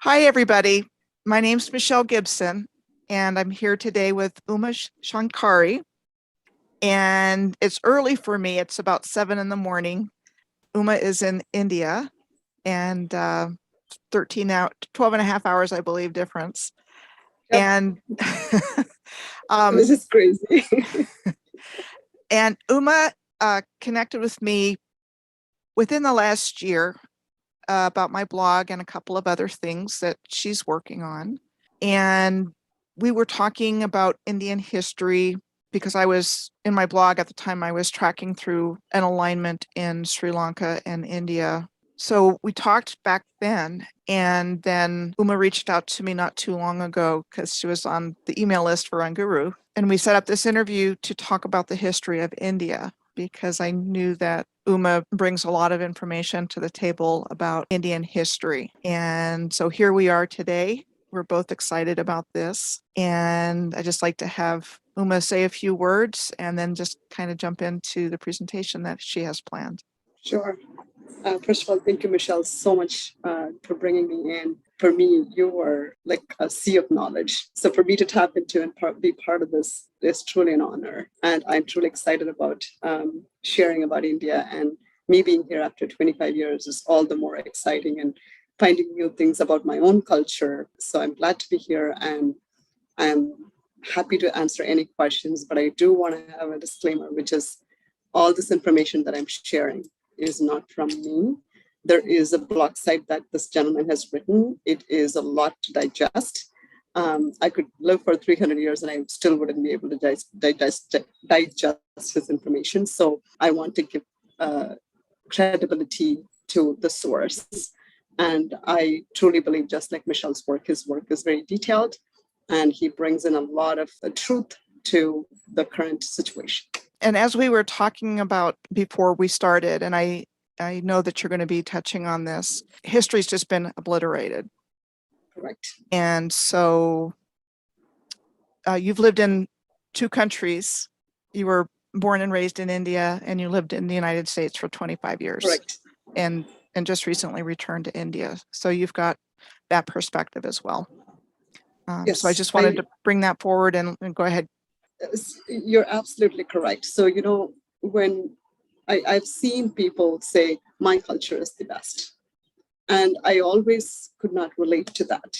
Hi, everybody. My name's Michelle Gibson, and I'm here today with Uma Shankari. And it's early for me. It's about 7 in the morning. Uma is in India, and 12 and a half hours, I believe, difference. Yep. And This is crazy. and Uma connected with me within the last year about my blog and a couple of other things that she's working on. And we were talking about Indian history because I was in my blog at the time, I was tracking through an alignment in Sri Lanka and India. So we talked back then, and then Uma reached out to me not too long ago because she was on the email list for Unguru. And we set up this interview to talk about the history of India because I knew that Uma brings a lot of information to the table about Indian history. And so here we are today. We're both excited about this. And I just like to have Uma say a few words and then just kind of jump into the presentation that she has planned. Sure. First of all, thank you, Michelle, so much for bringing me in. For me, you are like a sea of knowledge. So for me to tap into and be part of this is truly an honor. And I'm truly excited about sharing about India. And me being here after 25 years is all the more exciting and finding new things about my own culture. So I'm glad to be here, and I'm happy to answer any questions. But I do want to have a disclaimer, which is all this information that I'm sharing is not from me. There is a blog site that this gentleman has written. It is a lot to digest. I could live for 300 years and I still wouldn't be able to digest his information. So I want to give credibility to the source. And I truly believe, just like Michelle's work, his work is very detailed and he brings in a lot of the truth to the current situation. And as we were talking about before we started, and I know that you're going to be touching on this, history's just been obliterated. Correct. And so you've lived in 2 countries. You were born and raised in India, and you lived in the United States for 25 years. Correct. And just recently returned to India. So you've got that perspective as well. Yes, so I just wanted to bring that forward and go ahead. You're absolutely correct. So, when I've seen people say, my culture is the best. And I always could not relate to that,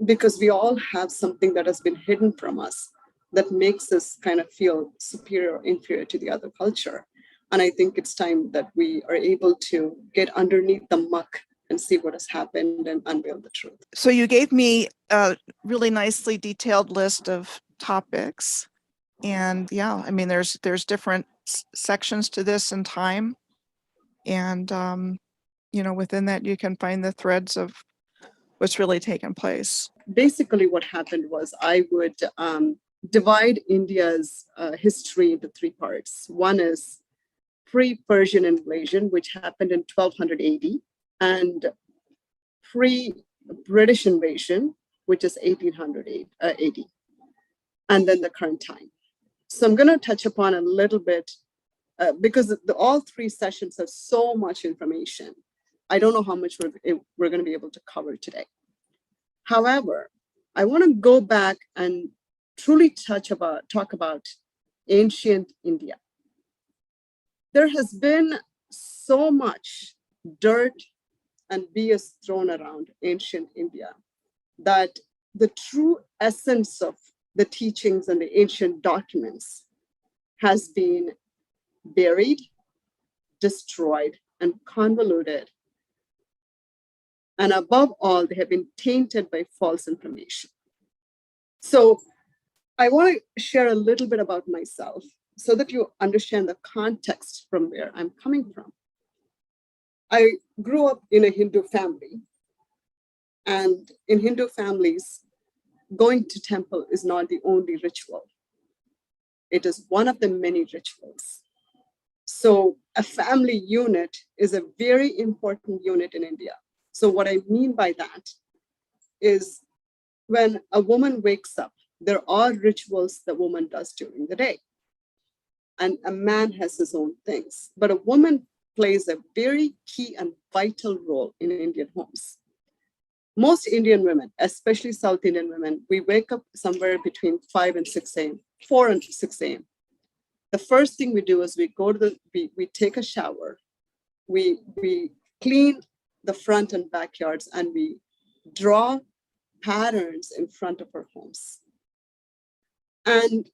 because we all have something that has been hidden from us that makes us kind of feel superior or inferior to the other culture. And I think it's time that we are able to get underneath the muck and see what has happened and unveil the truth. So you gave me a really nicely detailed list of topics. And yeah, I mean, there's different sections to this in time. And, within that, you can find the threads of what's really taken place. Basically, what happened was I would divide India's history into 3 parts. One is pre-Persian invasion, which happened in 1200 AD, and pre-British invasion, which is 1800 AD, and then the current time. So I'm going to touch upon a little bit because all 3 sessions have so much information. I don't know how much we're going to be able to cover today. However, I want to go back and truly talk about ancient India. There has been so much dirt and BS thrown around ancient India that the true essence of the teachings and the ancient documents has been buried, destroyed, and convoluted. And above all, they have been tainted by false information. So I want to share a little bit about myself so that you understand the context from where I'm coming from. I grew up in a Hindu family. And in Hindu families, going to temple is not the only ritual. It is one of the many rituals. So a family unit is a very important unit in India. So what I mean by that is when a woman wakes up, there are rituals the woman does during the day. And a man has his own things. But a woman plays a very key and vital role in Indian homes. Most Indian women, especially South Indian women, we wake up somewhere between 5 and 6 a.m., 4 and 6 a.m. The first thing we do is we take a shower, we clean the front and backyards, and we draw patterns in front of our homes. And,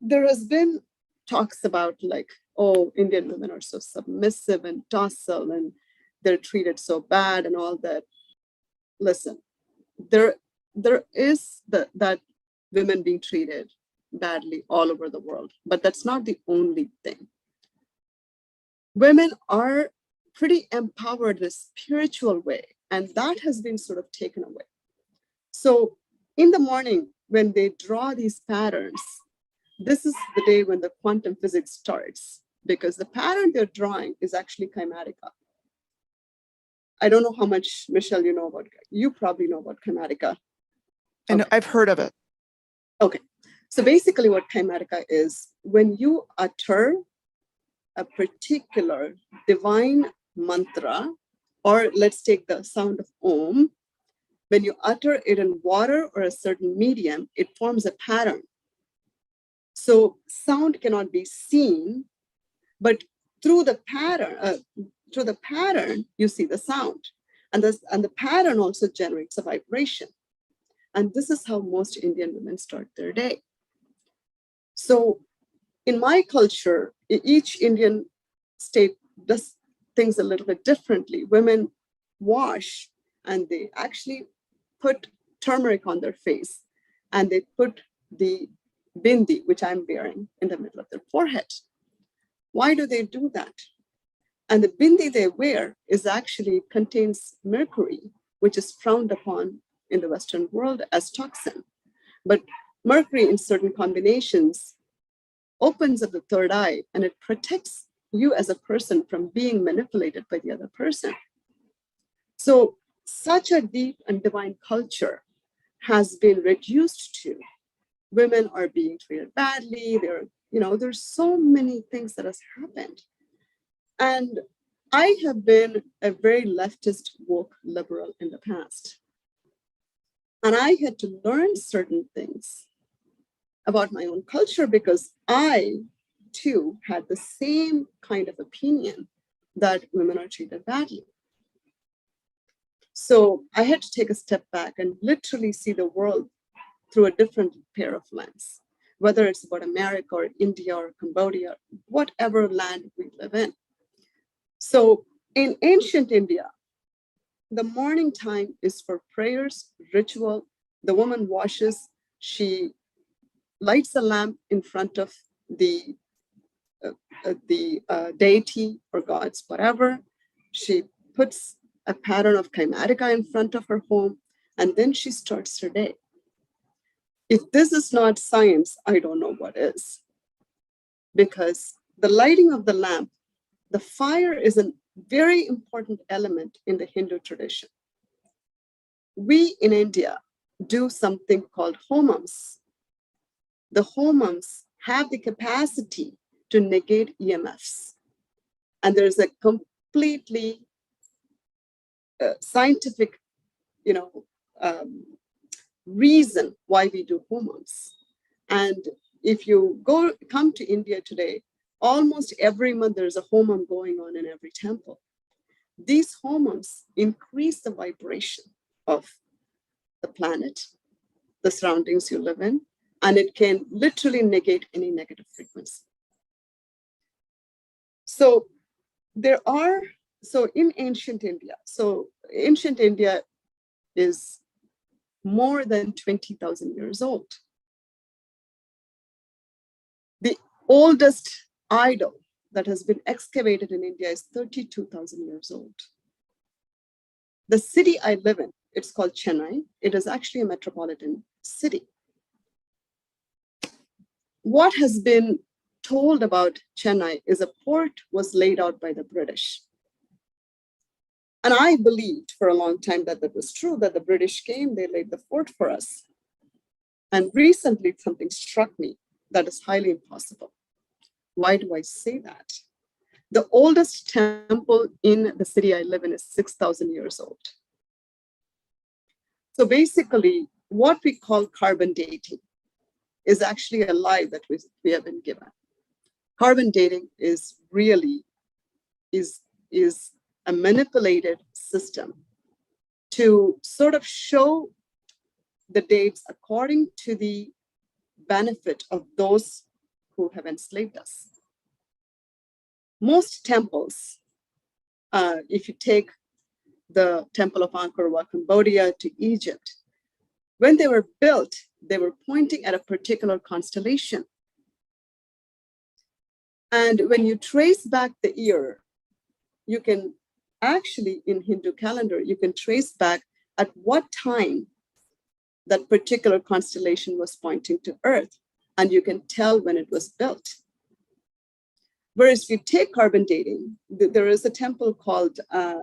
there has been talks about like, oh, Indian women are so submissive and docile and they're treated so bad and all that. Listen, there is that women being treated badly all over the world, but that's not the only thing. Women are pretty empowered in a spiritual way, and that has been sort of taken away. So in the morning, when they draw these patterns, this is the day when the quantum physics starts, because the pattern they're drawing is actually Kymatica. I don't know how much, Michelle, you know about, you probably know about Kymatica. And Okay. I've heard of it. Okay. So basically what Kymatica is, when you utter a particular divine mantra, or let's take the sound of Om, when you utter it in water or a certain medium, it forms a pattern. So sound cannot be seen, but through the pattern, you see the sound, and the pattern also generates a vibration. And this is how most Indian women start their day. So in my culture, each Indian state does things a little bit differently. Women wash and they actually put turmeric on their face, and they put the bindi, which I'm wearing, in the middle of their forehead. Why do they do that? And the bindi they wear is actually contains mercury, which is frowned upon in the Western world as toxin. But mercury in certain combinations opens up the third eye, and it protects you as a person from being manipulated by the other person. So such a deep and divine culture has been reduced to women are being treated badly. There's so many things that has happened. And I have been a very leftist, woke liberal in the past. And I had to learn certain things about my own culture, because I too had the same kind of opinion that women are treated badly. So I had to take a step back and literally see the world through a different pair of lens, whether it's about America or India or Cambodia, whatever land we live in. So in ancient India, the morning time is for prayers, ritual. The woman washes, she lights a lamp in front of the deity or gods, whatever. She puts a pattern of Kymatica in front of her home, and then she starts her day. If this is not science, I don't know what is. Because the lighting of the lamp, the fire is a very important element in the Hindu tradition. We in India do something called homams. The homams have the capacity to negate EMFs. And there's a completely scientific, reason why we do homams. And if you come to India today, almost every month there's a homam going on in every temple. These homams increase the vibration of the planet, the surroundings you live in, and it can literally negate any negative frequency. So in ancient India is more than 20,000 years old. The oldest idol that has been excavated in India is 32,000 years old. The city I live in, it's called Chennai. It is actually a metropolitan city. What has been told about Chennai is a port was laid out by the British. And I believed for a long time that was true, that the British came, they laid the fort for us. And recently something struck me that is highly impossible. Why do I say that? The oldest temple in the city I live in is 6,000 years old. So basically, what we call carbon dating is actually a lie that we have been given. Carbon dating is really is a manipulated system to sort of show the dates according to the benefit of those who have enslaved us. Most temples, if you take the Temple of Angkor Wat, Cambodia to Egypt, when they were built, they were pointing at a particular constellation. And when you trace back the year, you can actually, in Hindu calendar, you can trace back at what time that particular constellation was pointing to Earth, and you can tell when it was built. Whereas if you take carbon dating, there is a temple called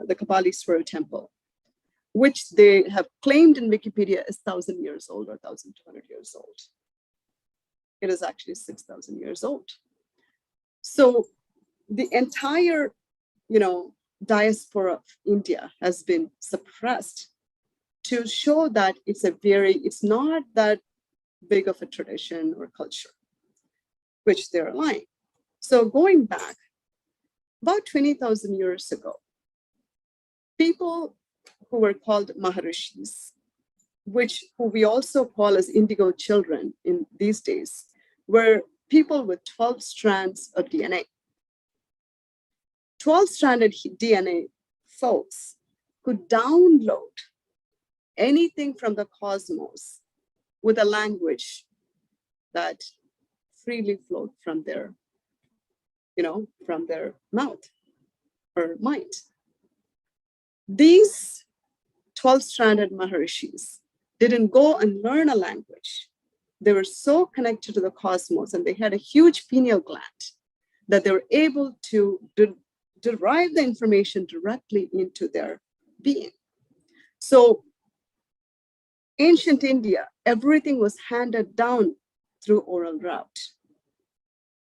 the Kapalishwara Temple, which they have claimed in Wikipedia is 1,000 years old or 1,200 years old. It is actually 6,000 years old. So the entire, diaspora of India has been suppressed to show that it's not that big of a tradition or culture, which they're lying. So going back about 20,000 years ago, people who were called Maharishis, who we also call as indigo children in these days, were people with 12 strands of DNA. 12-stranded DNA folks could download anything from the cosmos with a language that freely flowed from their mouth or mind. These 12-stranded Maharishis didn't go and learn a language. They were so connected to the cosmos, and they had a huge pineal gland that they were able to derive the information directly into their being. So ancient India, everything was handed down through oral route.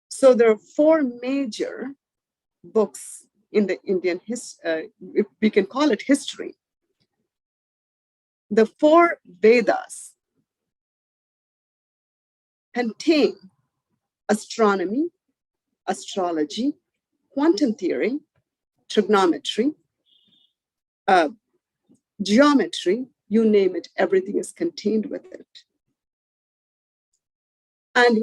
So there are 4 major books in the Indian history, if we can call it history. The 4 Vedas contain astronomy, astrology, quantum theory, trigonometry, geometry, you name it, everything is contained with it. And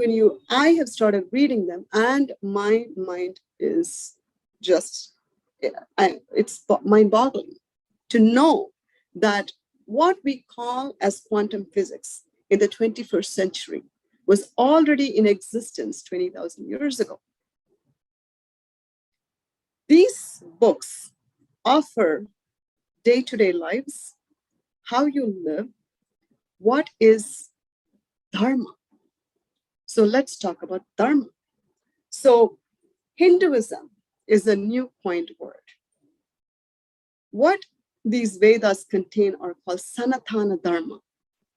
I have started reading them, and my mind is just, it's mind-boggling to know that what we call as quantum physics in the 21st century was already in existence 20,000 years ago. These books offer day-to-day lives, how you live, what is dharma. So let's talk about dharma. So Hinduism is a new point word. What these Vedas contain are called Sanatana Dharma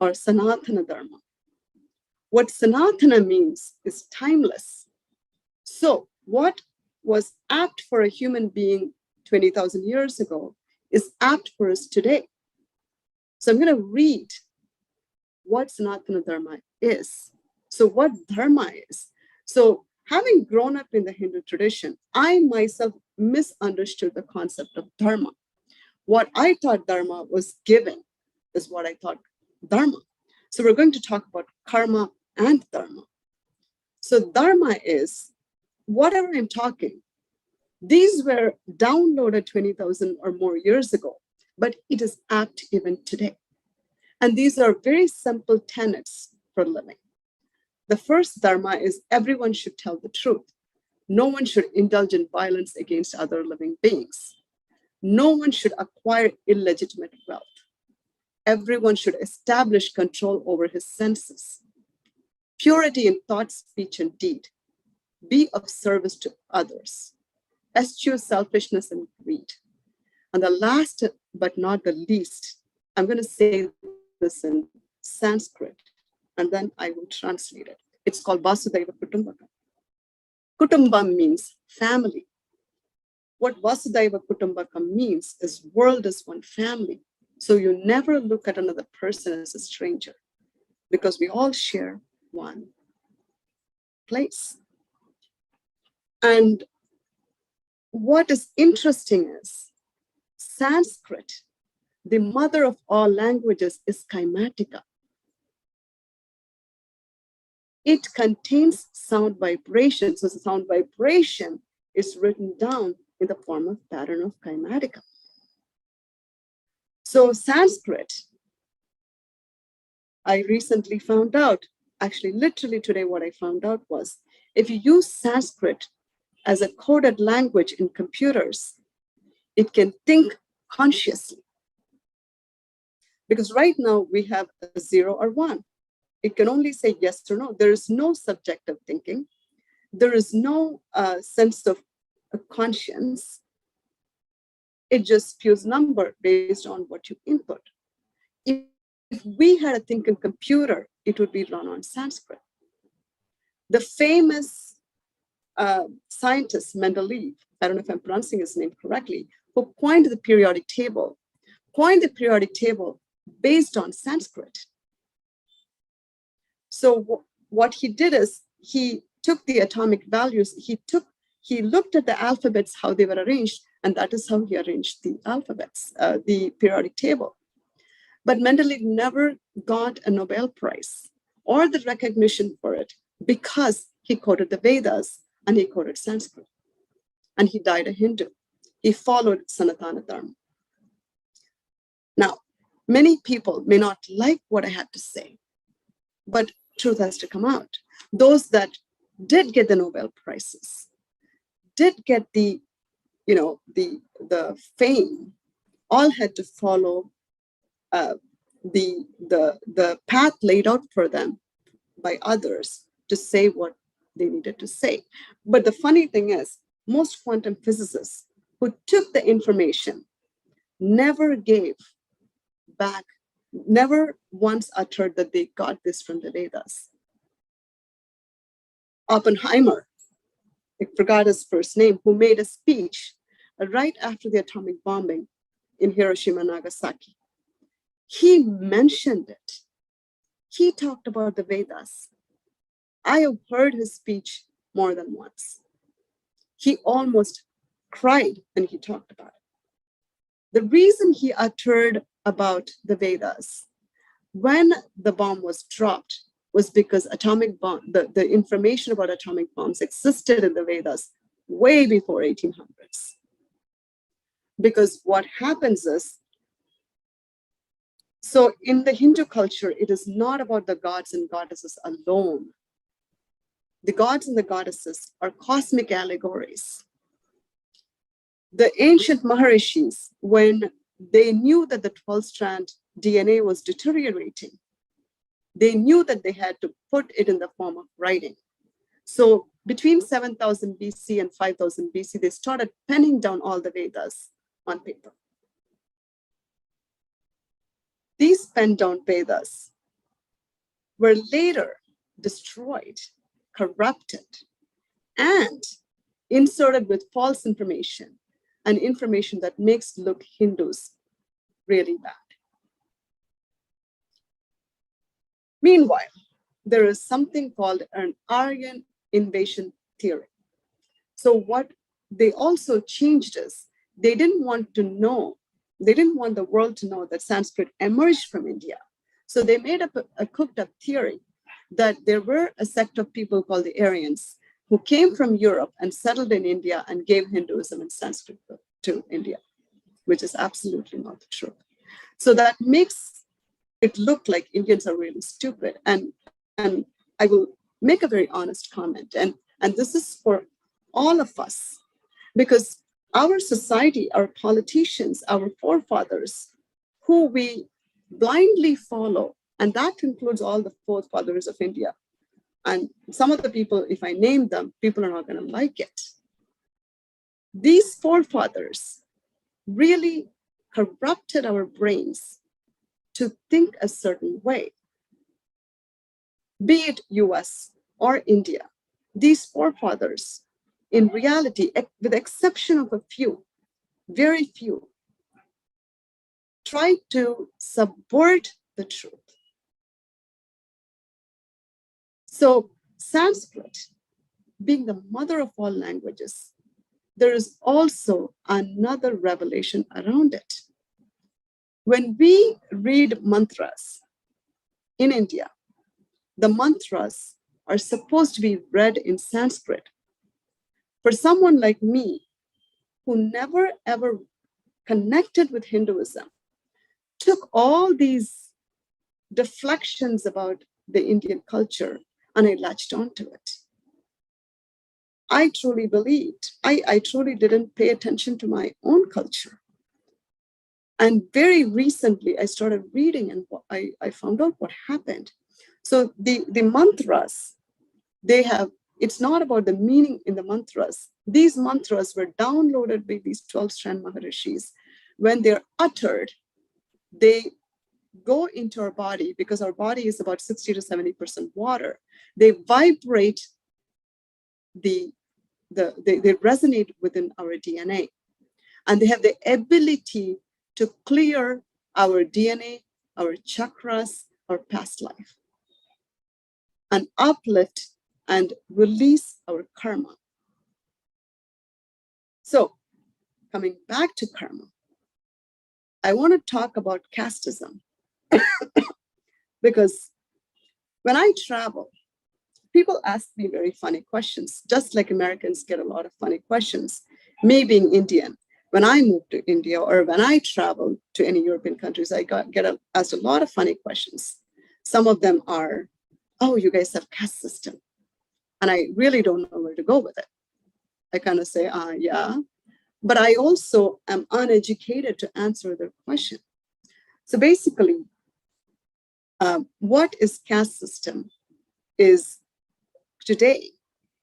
or Sanatana Dharma. What Sanatana means is timeless. So what was apt for a human being 20,000 years ago is apt for us today. So I'm going to read what Sanatana Dharma is. So what Dharma is. So having grown up in the Hindu tradition, I myself misunderstood the concept of Dharma. What I thought Dharma was given is what I thought Dharma. So we're going to talk about karma and Dharma. So Dharma is whatever I'm talking. These were downloaded 20,000 or more years ago, but it is apt even today. And these are very simple tenets for living. The first Dharma is everyone should tell the truth. No one should indulge in violence against other living beings. No one should acquire illegitimate wealth. Everyone should establish control over his senses. Purity in thought, speech, and deed. Be of service to others. Eschew selfishness and greed. And the last but not the least, I'm going to say this in Sanskrit, and then I will translate it. It's called Vasudhaiva Kutumbakam. Kutumbam means family. What Vasudhaiva Kutumbakam means is world is one family. So you never look at another person as a stranger because we all share one place. And what is interesting is Sanskrit, the mother of all languages, is Kaimatika. It contains sound vibration. So the sound vibration is written down in the form of pattern of Kaimatika. So Sanskrit, I recently found out, actually literally today what I found out was, if you use Sanskrit as a coded language in computers, it can think consciously. Because right now we have a 0 or 1. It can only say yes or no. There is no subjective thinking. There is no sense of a conscience. It just spews number based on what you input. If we had a thinking computer, it would be run on Sanskrit. The famous scientist Mendeleev, I don't know if I'm pronouncing his name correctly, who coined the periodic table based on Sanskrit. So what he did is he took the atomic values, he looked at the alphabets, how they were arranged, and that is how he arranged the alphabets, the periodic table. But Mendeleev never got a Nobel Prize or the recognition for it because he quoted the Vedas and he quoted Sanskrit. And he died a Hindu. He followed Sanatana Dharma. Now, many people may not like what I had to say, but truth has to come out. Those that did get the Nobel Prizes, did get the fame, all had to follow the path laid out for them by others to say what they needed to say. But the funny thing is, most quantum physicists who took the information never gave back, never once uttered that they got this from the Vedas. Oppenheimer, I forgot his first name, who made a speech right after the atomic bombing in Hiroshima and Nagasaki. He mentioned it. He talked about the Vedas. I have heard his speech more than once. He almost cried when he talked about it. The reason he uttered about the Vedas when the bomb was dropped was because atomic bomb, the information about atomic bombs existed in the Vedas way before 1800s. Because what happens is, so in the Hindu culture, it is not about the gods and goddesses alone. The gods and the goddesses are cosmic allegories. The ancient Maharishis, when they knew that the 12-strand DNA was deteriorating, they knew that they had to put it in the form of writing. So between 7000 BC and 5000 BC, they started penning down all the Vedas on paper. These penned down Vedas were later destroyed, corrupted, and inserted with false information and information that makes look Hindus really bad. Meanwhile, there is something called an Aryan invasion theory. So what they also changed is they didn't want the world to know that Sanskrit emerged from India. So they made up a cooked up theory that there were a sect of people called the Aryans who came from Europe and settled in India and gave Hinduism and Sanskrit to India, which is absolutely not the truth. So that makes it look like Indians are really stupid. And I will make a very honest comment. And this is for all of us, because our society, our politicians, our forefathers, who we blindly follow, and that includes all the forefathers of India. And some of the people, if I name them, people are not going to like it. These forefathers really corrupted our brains to think a certain way. Be it US or India, these forefathers in reality, with the exception of a few, very few, try to subvert the truth. So Sanskrit, being the mother of all languages, there is also another revelation around it. When we read mantras in India, the mantras are supposed to be read in Sanskrit. For someone like me, who never ever connected with Hinduism, took all these deflections about the Indian culture and I latched onto it. I truly believed, I truly didn't pay attention to my own culture. And very recently, I started reading and I found out what happened. So the mantras, it's not about the meaning in the mantras. These mantras were downloaded by these 12-strand Maharishis. When they're uttered, they go into our body, because our body is about 60 to 70% water. They vibrate, they resonate within our DNA. And they have the ability to clear our DNA, our chakras, our past life, and uplift and release our karma. So, coming back to karma, I want to talk about casteism. Because when I travel, people ask me very funny questions, just like Americans get a lot of funny questions. Me being Indian, when I move to India or when I travel to any European countries, I get asked a lot of funny questions. Some of them are, oh, you guys have caste system. And I really don't know where to go with it. I kind of say, yeah. But I also am uneducated to answer their question. So basically, what is caste system is today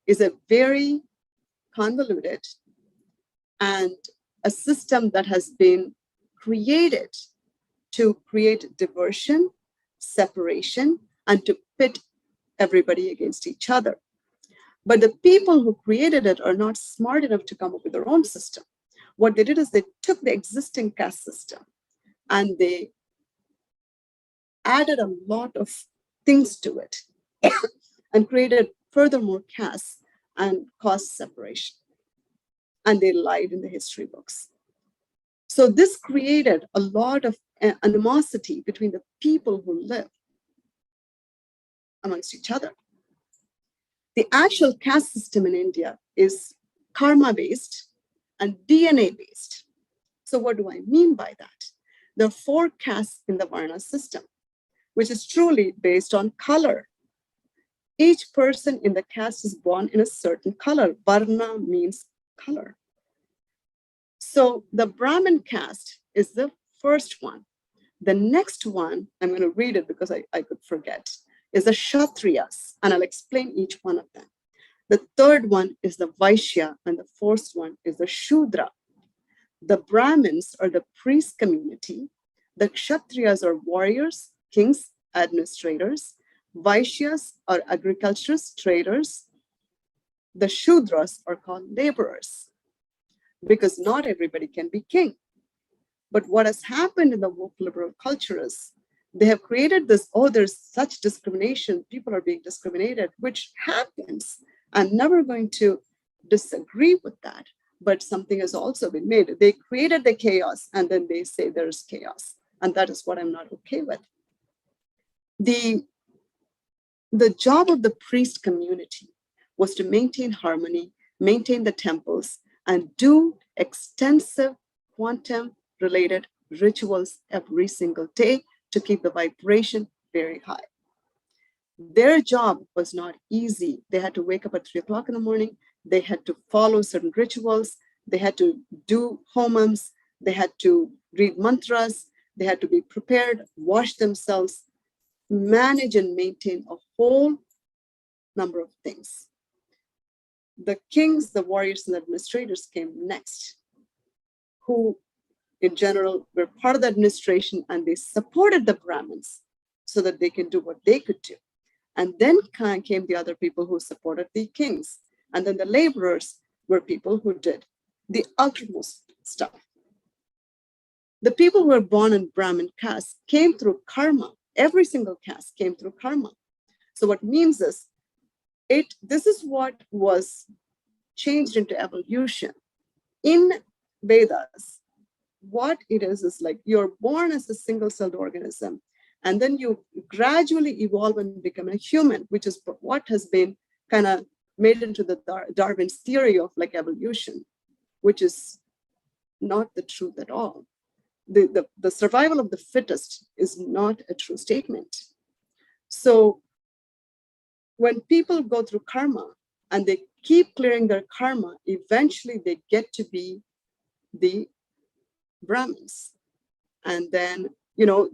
is a very convoluted and a system that has been created to create diversion, separation, and to pit everybody against each other. But the people who created it are not smart enough to come up with their own system. What they did is they took the existing caste system and they added a lot of things to it and created furthermore castes and caused separation. And they lied in the history books. So this created a lot of animosity between the people who live amongst each other. The actual caste system in India is karma-based and DNA-based. So what do I mean by that? There are 4 castes in the Varna system, which is truly based on color. Each person in the caste is born in a certain color. Varna means color. So the Brahmin caste is the first one. The next one, I'm going to read it because I could forget, is the Kshatriyas, and I'll explain each one of them. The third one is the Vaishya, and the fourth one is the Shudra. The Brahmins are the priest community. The Kshatriyas are warriors, kings, administrators. Vaishyas are agriculturists, traders. The Shudras are called laborers, because not everybody can be king. But what has happened in the woke liberal culture is they have created this, oh, there's such discrimination, people are being discriminated, which happens. I'm never going to disagree with that, but something has also been made. They created the chaos and then they say there's chaos. And that is what I'm not okay with. The job of the priest community was to maintain harmony, maintain the temples, and do extensive quantum-related rituals every single day to keep the vibration very high. Their job was not easy. They had to wake up at 3 o'clock in the morning. They had to follow certain rituals. They had to do homams. They had to read mantras. They had to be prepared, wash themselves, manage and maintain a whole number of things. The kings, the warriors, and the administrators came next, who in general were part of the administration, and they supported the Brahmins so that they can do what they could do. And then came the other people who supported the kings. And then the laborers, were people who did the outermost stuff. The people who were born in Brahmin caste came through karma. Every single caste came through karma. So what means is, this is what was changed into evolution. In Vedas, what it is like you're born as a single-celled organism, and then you gradually evolve and become a human, which is what has been kind of made into the Darwin's theory of like evolution, which is not the truth at all. The survival of the fittest is not a true statement. So when people go through karma and they keep clearing their karma, eventually they get to be the Brahmins. And then,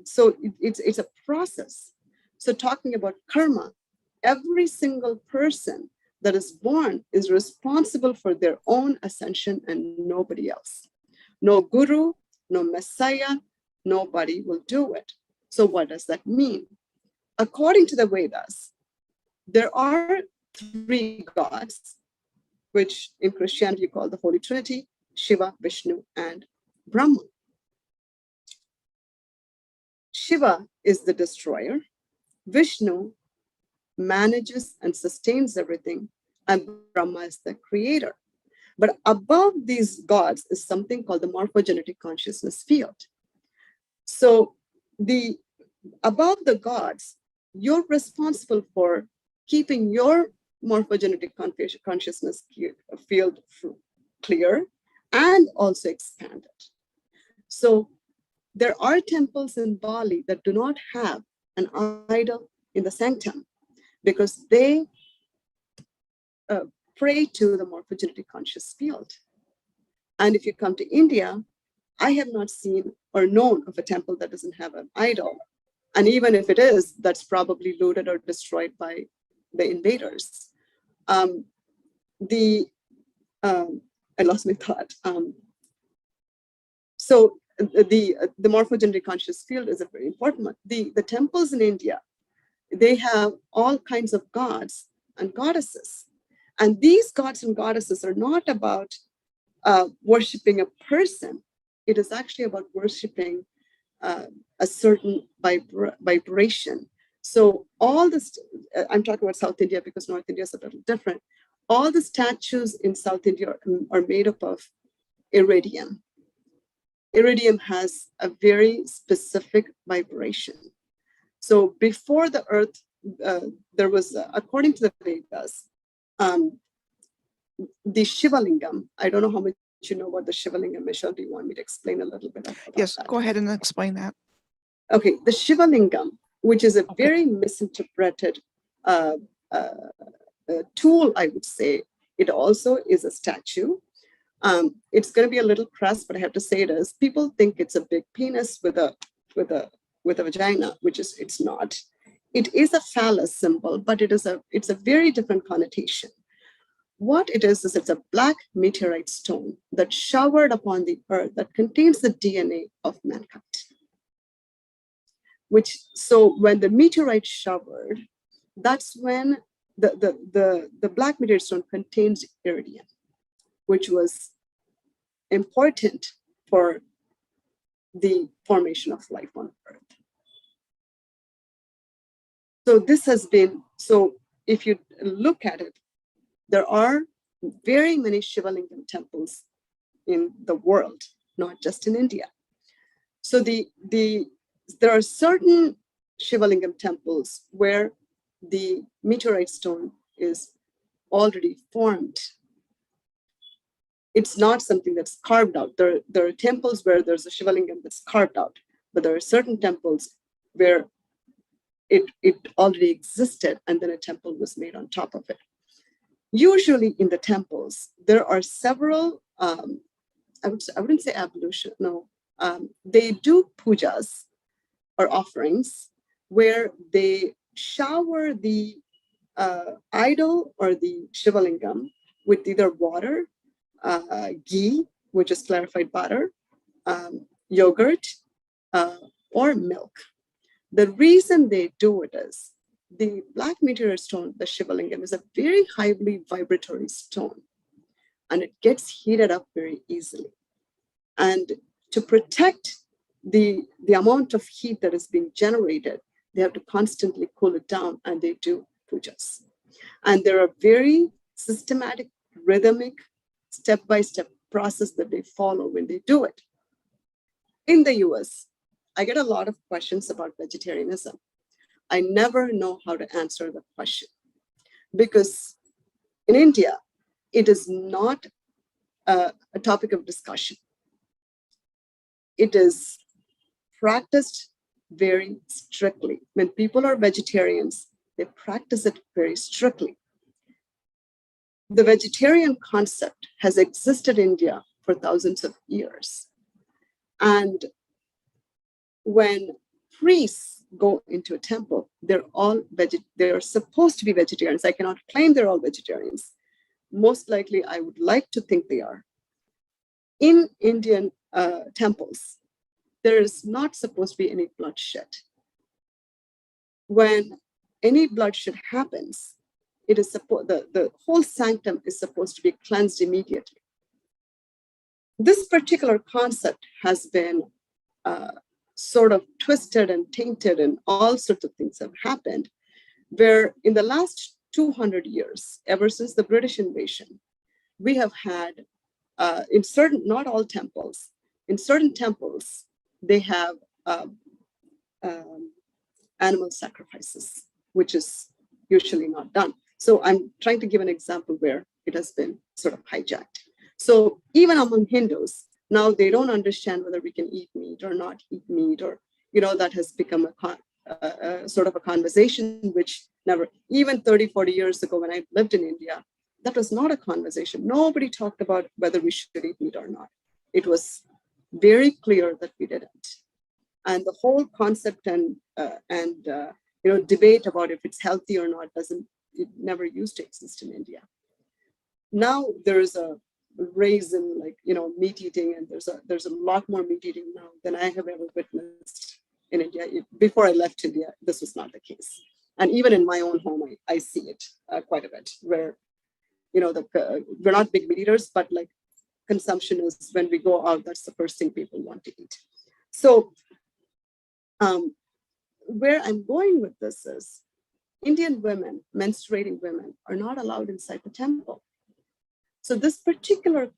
so it's a process. So talking about karma, every single person that is born is responsible for their own ascension and nobody else. No guru, no messiah, nobody will do it. So what does that mean? According to the Vedas, there are 3 gods, which in Christianity you call the Holy Trinity: Shiva, Vishnu, and Brahma. Shiva is the destroyer. Vishnu manages and sustains everything, and Brahma is the creator. But above these gods is something called the morphogenetic consciousness field. So above the gods, you're responsible for keeping your morphogenetic consciousness field clear and also expanded. So there are temples in Bali that do not have an idol in the sanctum because they pray to the morphogenetic conscious field. And if you come to India, I have not seen or known of a temple that doesn't have an idol. And even if it is, that's probably looted or destroyed by the invaders. I lost my thought. So the morphogenetic conscious field is a very important one. The temples in India, they have all kinds of gods and goddesses. And these gods and goddesses are not about worshiping a person. It is actually about worshiping a certain vibration. So all this, I'm talking about South India because North India is a little different. All the statues in South India are made up of iridium. Iridium has a very specific vibration. So before the earth, there was, according to the Vedas, the Shiva Lingam. I don't know how much you know about the Shiva Lingam. Michelle, do you want me to explain a little bit about Yes, that? go ahead and explain that. Okay, the Shiva Lingam, which is a very misinterpreted tool, I would say. It also is a statue. It's going to be a little crass, but I have to say it is. People think it's a big penis with a vagina, which is it's not. It is a phallus symbol, but it's a very different connotation. What it is it's a black meteorite stone that showered upon the earth that contains the DNA of mankind. So when the meteorite showered, that's when the black meteorite stone contains iridium, which was important for the formation of life on earth. So this has been, so if you look at it, there are very many Shiva Lingam temples in the world, not just in India. So there are certain Shiva Lingam temples where the meteorite stone is already formed. It's not something that's carved out. There are temples where there's a Shiva Lingam that's carved out, but there are certain temples where it already existed and then a temple was made on top of it. Usually in the temples, there are several, I wouldn't say evolution, no. They do pujas or offerings where they shower the idol or the Shiva Lingam with either water, ghee, which is clarified butter, yogurt, or milk. The reason they do it is the black meteorite stone, the Shiva Lingam, is a very highly vibratory stone. and it gets heated up very easily. And to protect the amount of heat that is being generated, they have to constantly cool it down, and they do pujas. And there are very systematic, rhythmic, step-by-step process that they follow when they do it. In the US, I get a lot of questions about vegetarianism. I never know how to answer the question, because in India, it is not a topic of discussion. It is practiced very strictly. When people are vegetarians, they practice it very strictly. The vegetarian concept has existed in India for thousands of years. And when priests go into a temple, they're supposed to be vegetarians. I cannot claim they're all vegetarians. Most likely, I would like to think they are. In Indian temples, there is not supposed to be any bloodshed. When any bloodshed happens, it is the whole sanctum is supposed to be cleansed immediately. This particular concept has been sort of twisted and tainted, and all sorts of things have happened, where in the last 200 years, ever since the British invasion, we have had in certain, not all temples, in certain temples, they have animal sacrifices, which is usually not done. So I'm trying to give an example where it has been sort of hijacked. So even among Hindus, now they don't understand whether we can eat meat or not eat meat, or, that has become a sort of a conversation, which never, even 30, 40 years ago when I lived in India, that was not a conversation. Nobody talked about whether we should eat meat or not. It was very clear that we didn't. And the whole concept and debate about if it's healthy or not it never used to exist in India. Now there is a raise in meat eating, and there's a lot more meat eating now than I have ever witnessed in India. Before I left India, this was not the case. And even in my own home, I see it quite a bit, where we're not big meat eaters, but like consumption is, when we go out, that's the first thing people want to eat. So where I'm going with this is, Indian women, menstruating women, are not allowed inside the temple. So this particular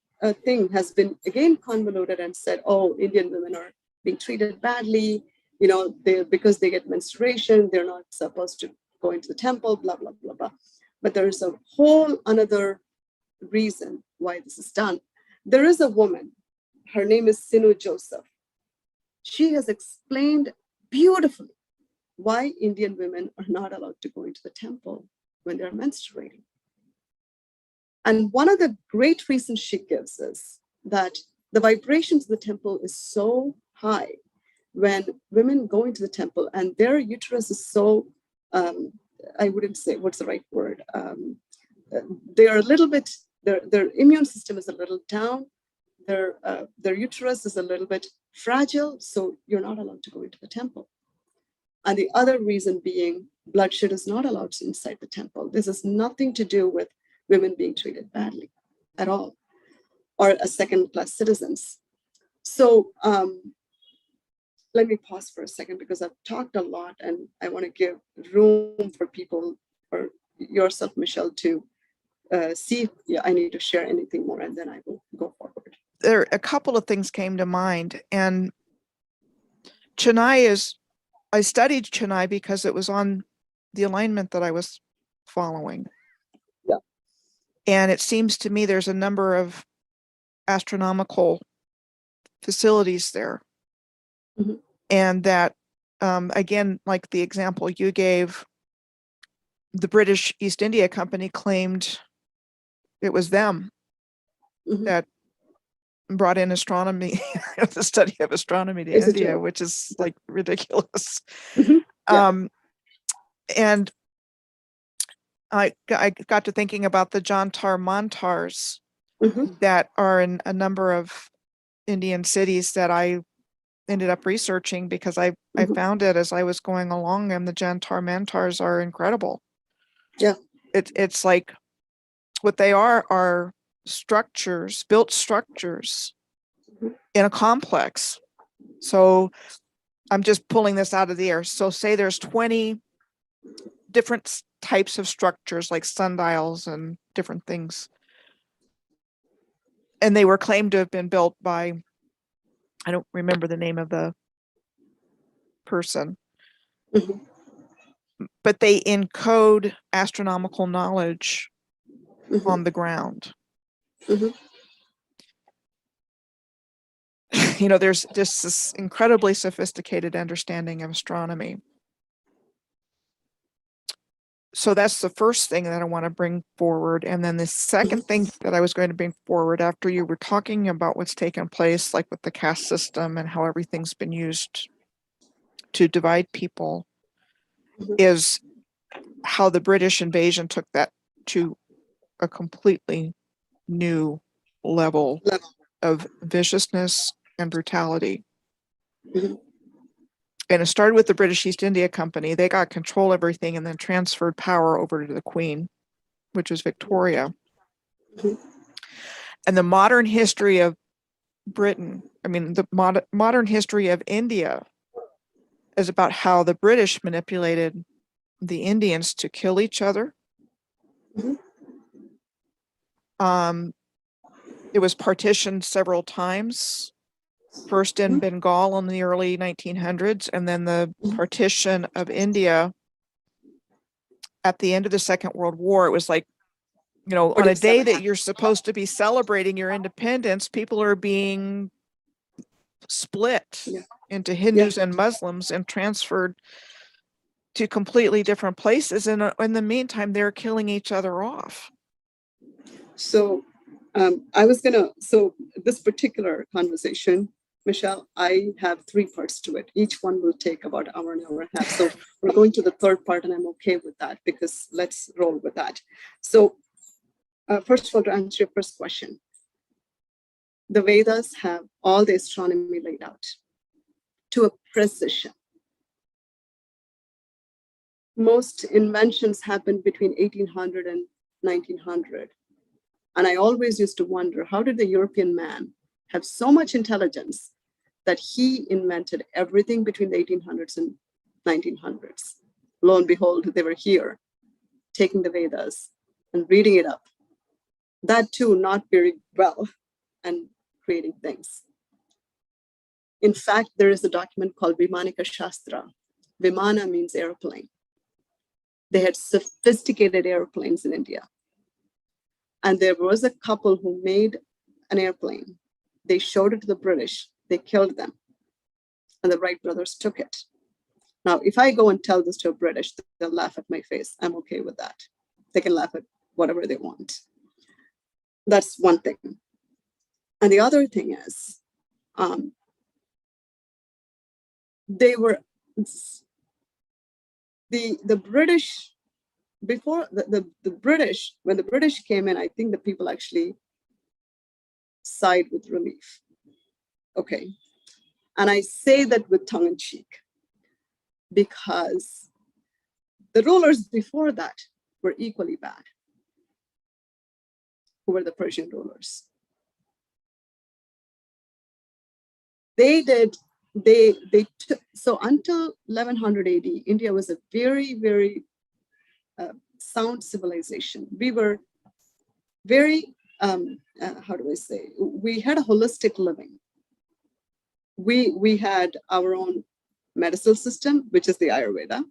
thing has been again convoluted and said, oh, Indian women are being treated badly, because they get menstruation, they're not supposed to go into the temple, blah, blah, blah, blah. But there is a whole another reason why this is done. There is a woman, her name is Sinu Joseph. She has explained beautifully why Indian women are not allowed to go into the temple when they're menstruating. And one of the great reasons she gives is that the vibrations of the temple is so high when women go into the temple, and their uterus is so, I wouldn't say, what's the right word? They are a little bit, their immune system is a little down, their uterus is a little bit fragile, so you're not allowed to go into the temple. And the other reason being, bloodshed is not allowed inside the temple. This has nothing to do with women being treated badly at all, or as second-class citizens. So let me pause for a second, because I've talked a lot, and I want to give room for people, or yourself, Michelle, to see if I need to share anything more, and then I will go forward. There a couple of things came to mind, and Chennai I studied Chennai because it was on the alignment that I was following. Yeah. And it seems to me there's a number of astronomical facilities there. Mm-hmm. And that, again, like the example you gave, the British East India Company claimed it was them Mm-hmm. that brought in astronomy, the study of astronomy to India, which is like ridiculous. Mm-hmm. Yeah. And I got to thinking about the Jantar Mantars Mm-hmm. that are in a number of Indian cities that I ended up researching, because I found it as I was going along, and the Jantar Mantars are incredible. Yeah. It's like, what they are built structures in a complex. So I'm just pulling this out of the air. So say there's 20 different types of structures like sundials and different things. And they were claimed to have been built by, I don't remember the name of the person, but they encode astronomical knowledge on the ground. You know, there's just this incredibly sophisticated understanding of astronomy. So that's the first thing that I want to bring forward. And then the second thing that I was going to bring forward after you were talking about what's taken place, like with the caste system and how everything's been used to divide people, is how the British invasion took that to a completely new level of viciousness and brutality. And it started with the British East India Company. They got control of everything and then transferred power over to the Queen, which was Victoria. And the modern history of Britain, I mean, the modern history of India is about how the British manipulated the Indians to kill each other. It was partitioned several times, first in Bengal in the early 1900s, and then the partition of India at the end of the Second World War. It was like, you know, on a day that you're supposed to be celebrating your independence, people are being split into Hindus and Muslims and transferred to completely different places. And in the meantime, they're killing each other off. So so this particular conversation, Michelle, I have 3 parts to it. Each one will take about an hour and a half. So we're going to the third part, and I'm okay with that because let's roll with that. So first of all, to answer your first question, the Vedas have all the astronomy laid out to a precision. Most inventions happened between 1800 and 1900. And I always used to wonder, how did the European man have so much intelligence that he invented everything between the 1800s and 1900s? Lo and behold, they were here taking the Vedas and reading it up. That too, not very well, and creating things. In fact, there is a document called Vimanika Shastra. Vimana means airplane. They had sophisticated airplanes in India. And there was a couple who made an airplane. They showed it to the British. They killed them. And the Wright brothers took it. Now, if I go and tell this to a British, they'll laugh at my face. I'm okay with that. They can laugh at whatever they want. That's one thing. And the other thing is, they were, the British, before the British, when the British came in, I think the people actually sighed with relief. Okay. And I say that with tongue in cheek because the rulers before that were equally bad, who were the Persian rulers. So until 1100 AD, India was a very, very sound civilization. We were very, how do I say, we had a holistic living. We had our own medical system, which is the Ayurveda.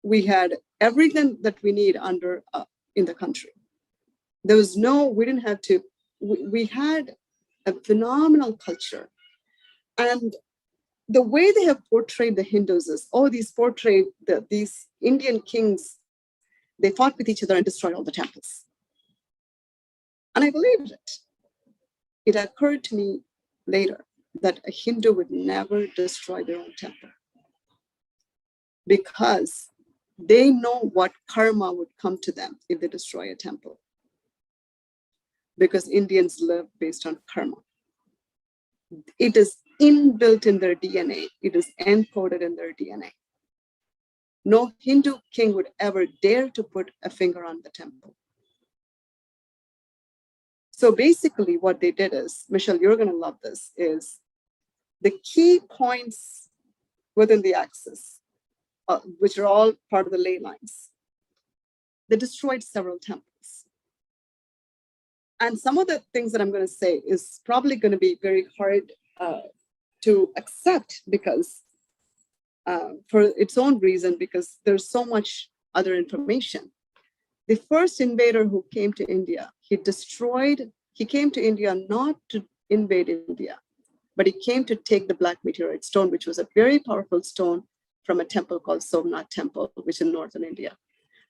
We had everything that we need under in the country. There was we didn't have to, we had a phenomenal culture. And the way they have portrayed the Hindus is, these Indian kings, they fought with each other and destroyed all the temples. And I believed it. It occurred to me later that a Hindu would never destroy their own temple because they know what karma would come to them if they destroy a temple. Because Indians live based on karma. It is inbuilt in their DNA. It is encoded in their DNA. No Hindu king would ever dare to put a finger on the temple. So basically what they did is, Michelle, you're going to love this, is the key points within the axis, which are all part of the ley lines. They destroyed several temples. And some of the things that I'm going to say is probably going to be very hard to accept because for its own reason, because there's so much other information. The first invader who came to India, he came to India not to invade India, but he came to take the black meteorite stone, which was a very powerful stone from a temple called Somnath Temple, which is in northern India.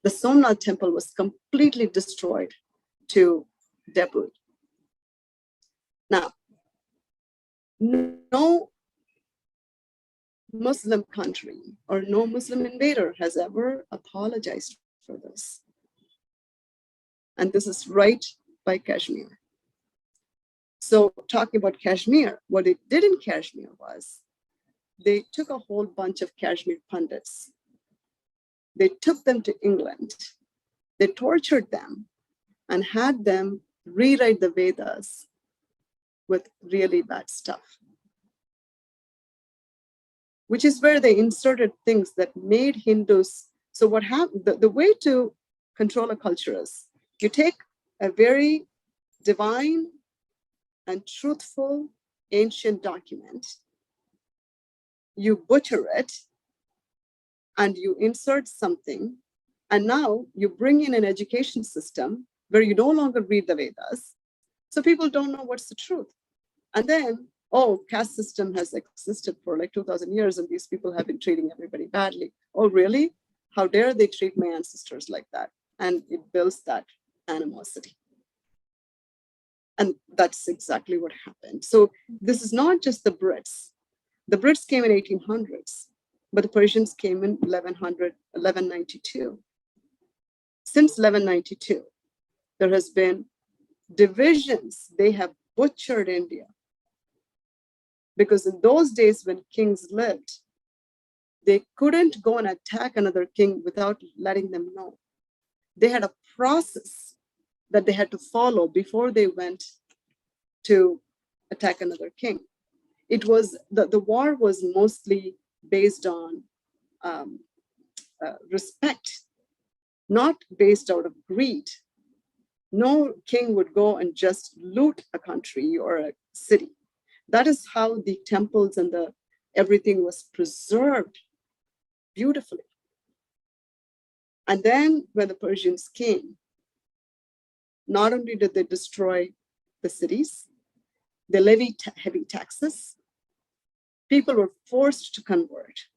The Somnath Temple was completely destroyed to debris. Now, no Muslim country or no Muslim invader has ever apologized for this. And this is right by Kashmir. So talking about Kashmir, what they did in Kashmir was they took a whole bunch of Kashmir pundits. They took them to England. They tortured them and had them rewrite the Vedas with really bad stuff, which is where they inserted things that made Hindus. So what happened, the way to control a culture is you take a very divine and truthful ancient document, you butcher it, and you insert something, and now you bring in an education system where you no longer read the Vedas, so people don't know what's the truth. And then, oh, caste system has existed for like 2,000 years, and these people have been treating everybody badly. Oh, really? How dare they treat my ancestors like that? And it builds that animosity. And that's exactly what happened. So this is not just the Brits. The Brits came in 1800s, but the Persians came in 1192. Since 1192, there has been divisions. They have butchered India. Because in those days when kings lived, they couldn't go and attack another king without letting them know. They had a process that they had to follow before they went to attack another king. It was, the war was mostly based on respect, not based out of greed. No king would go and just loot a country or a city. That is how the temples and everything was preserved beautifully. And then when the Persians came, not only did they destroy the cities, they levied heavy taxes. People were forced to convert.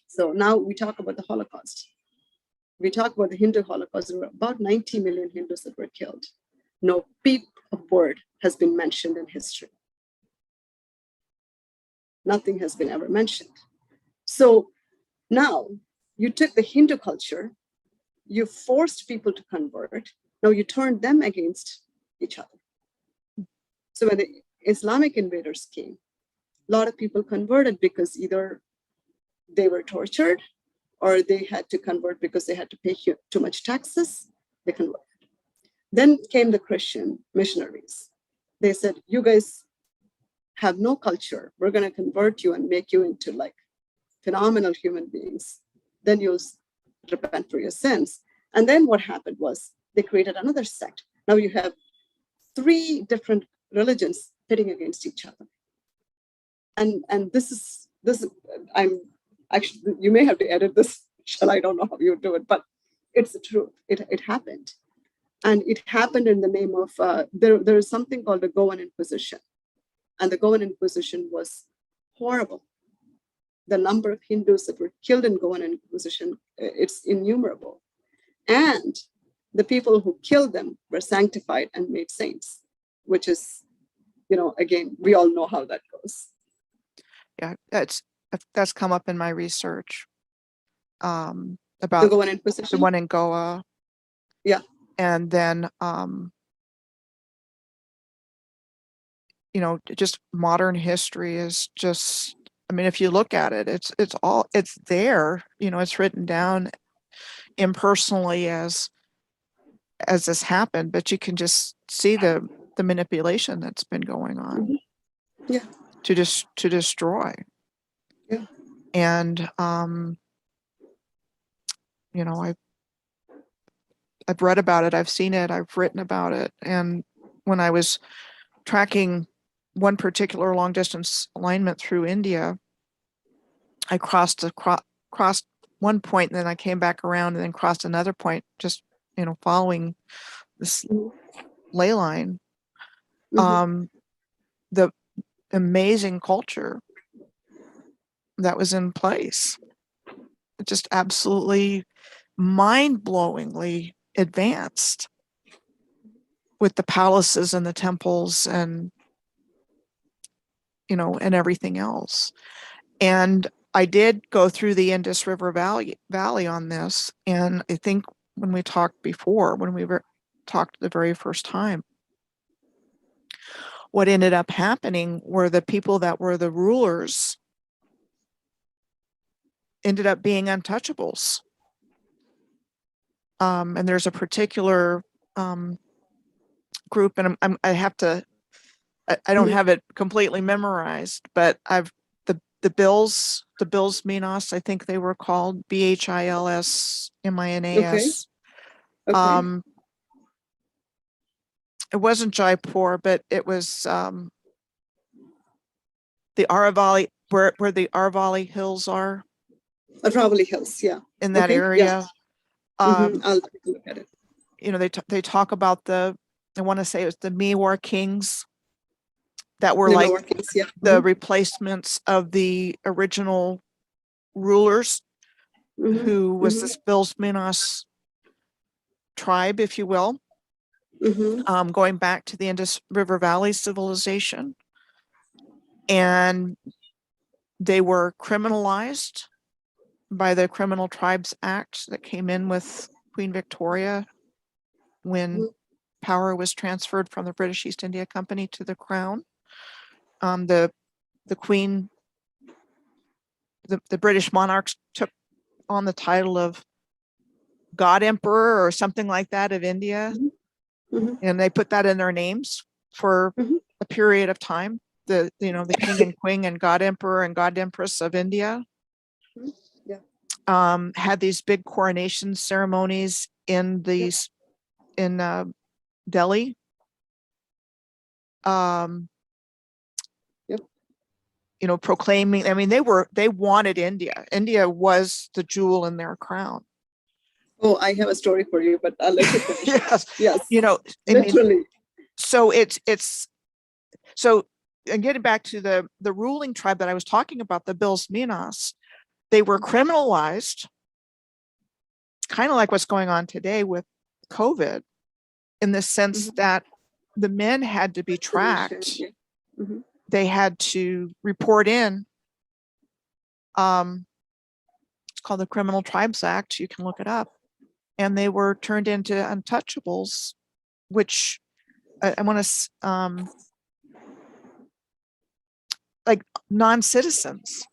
So now we talk about the Holocaust. We talk about the Hindu Holocaust. There were about 90 million Hindus that were killed. No peep of word has been mentioned in history. Nothing has been ever mentioned. So now you took the Hindu culture, you forced people to convert. Now you turned them against each other. So when the Islamic invaders came, a lot of people converted because either they were tortured or they had to convert because they had to pay too much taxes. They converted. Then came the Christian missionaries. They said, you guys have no culture. We're going to convert you and make you into like phenomenal human beings. Then you'll repent for your sins. And then what happened was they created another sect. Now you have 3 different religions pitting against each other. And this is I'm actually, you may have to edit this, Shall, I don't know how you do it, but it's the truth. It happened. And it happened in the name of, there is something called the Goan Inquisition. And the Goan Inquisition was horrible. The number of Hindus that were killed in Goan Inquisition, it's innumerable. And the people who killed them were sanctified and made saints, which is, again, we all know how that goes. Yeah, that's come up in my research about the Goan Inquisition, the one in Goa. Yeah. And then just modern history is just, I mean, if you look at it, it's there, it's written down impersonally as this happened, but you can just see the the manipulation that's been going on. Mhm. Yeah. To destroy. Yeah. And you know, I've read about it, I've seen it, I've written about it. And when I was tracking one particular long distance alignment through India, I crossed one point, and then I came back around and then crossed another point, just, you know, following this Mhm. ley line. Mhm. The amazing culture that was in place, just absolutely mind-blowingly advanced, with the palaces and the temples and, you know, and everything else. And I did go through the Indus River Valley on this. And I think when we talked before, when we talked the very first time, what ended up happening were the people that were the rulers ended up being untouchables. And there's a particular group, and I have to, I don't have it completely memorized, but the Bills Minas, I think they were called Bhilsminas. Okay. Okay. It wasn't Jaipur, but it was the Aravalli, where the Aravalli Hills are Aravalli Hills. Yeah. in that Okay. Yeah. area. I'll take a look at it. You know, they talk about I want to say it was the Mewar kings that were The like Northeast. Yeah. the replacements of the original rulers, Mhm. who was Mhm. this Bills Minas tribe, if you will, Mhm. going back to the Indus River Valley civilization. And they were criminalized by the Criminal Tribes Act that came in with Queen Victoria when power was transferred from the British East India Company to the Crown. The Queen, the British monarchs took on the title of God Emperor or something like that of India, Mhm. and they put that in their names for Mhm. a period of time. The King and Queen and God Emperor and God Empress of India Yeah. had these big coronation ceremonies in Delhi. Yep. You know, proclaiming, I mean, they wanted India. India was the jewel in their crown. Oh, I have a story for you, but I'll let you finish. Yes. Yes. You know, I mean, Literally. so so, and getting back to the ruling tribe that I was talking about, the Bills Minas, they were criminalized, kind of like what's going on today with COVID, in the sense that the men had to be tracked. Yeah. Mhm. They had to report in. It's called the Criminal Tribes Act. You can look it up. And they were turned into untouchables, which I want to, like, non-citizens. I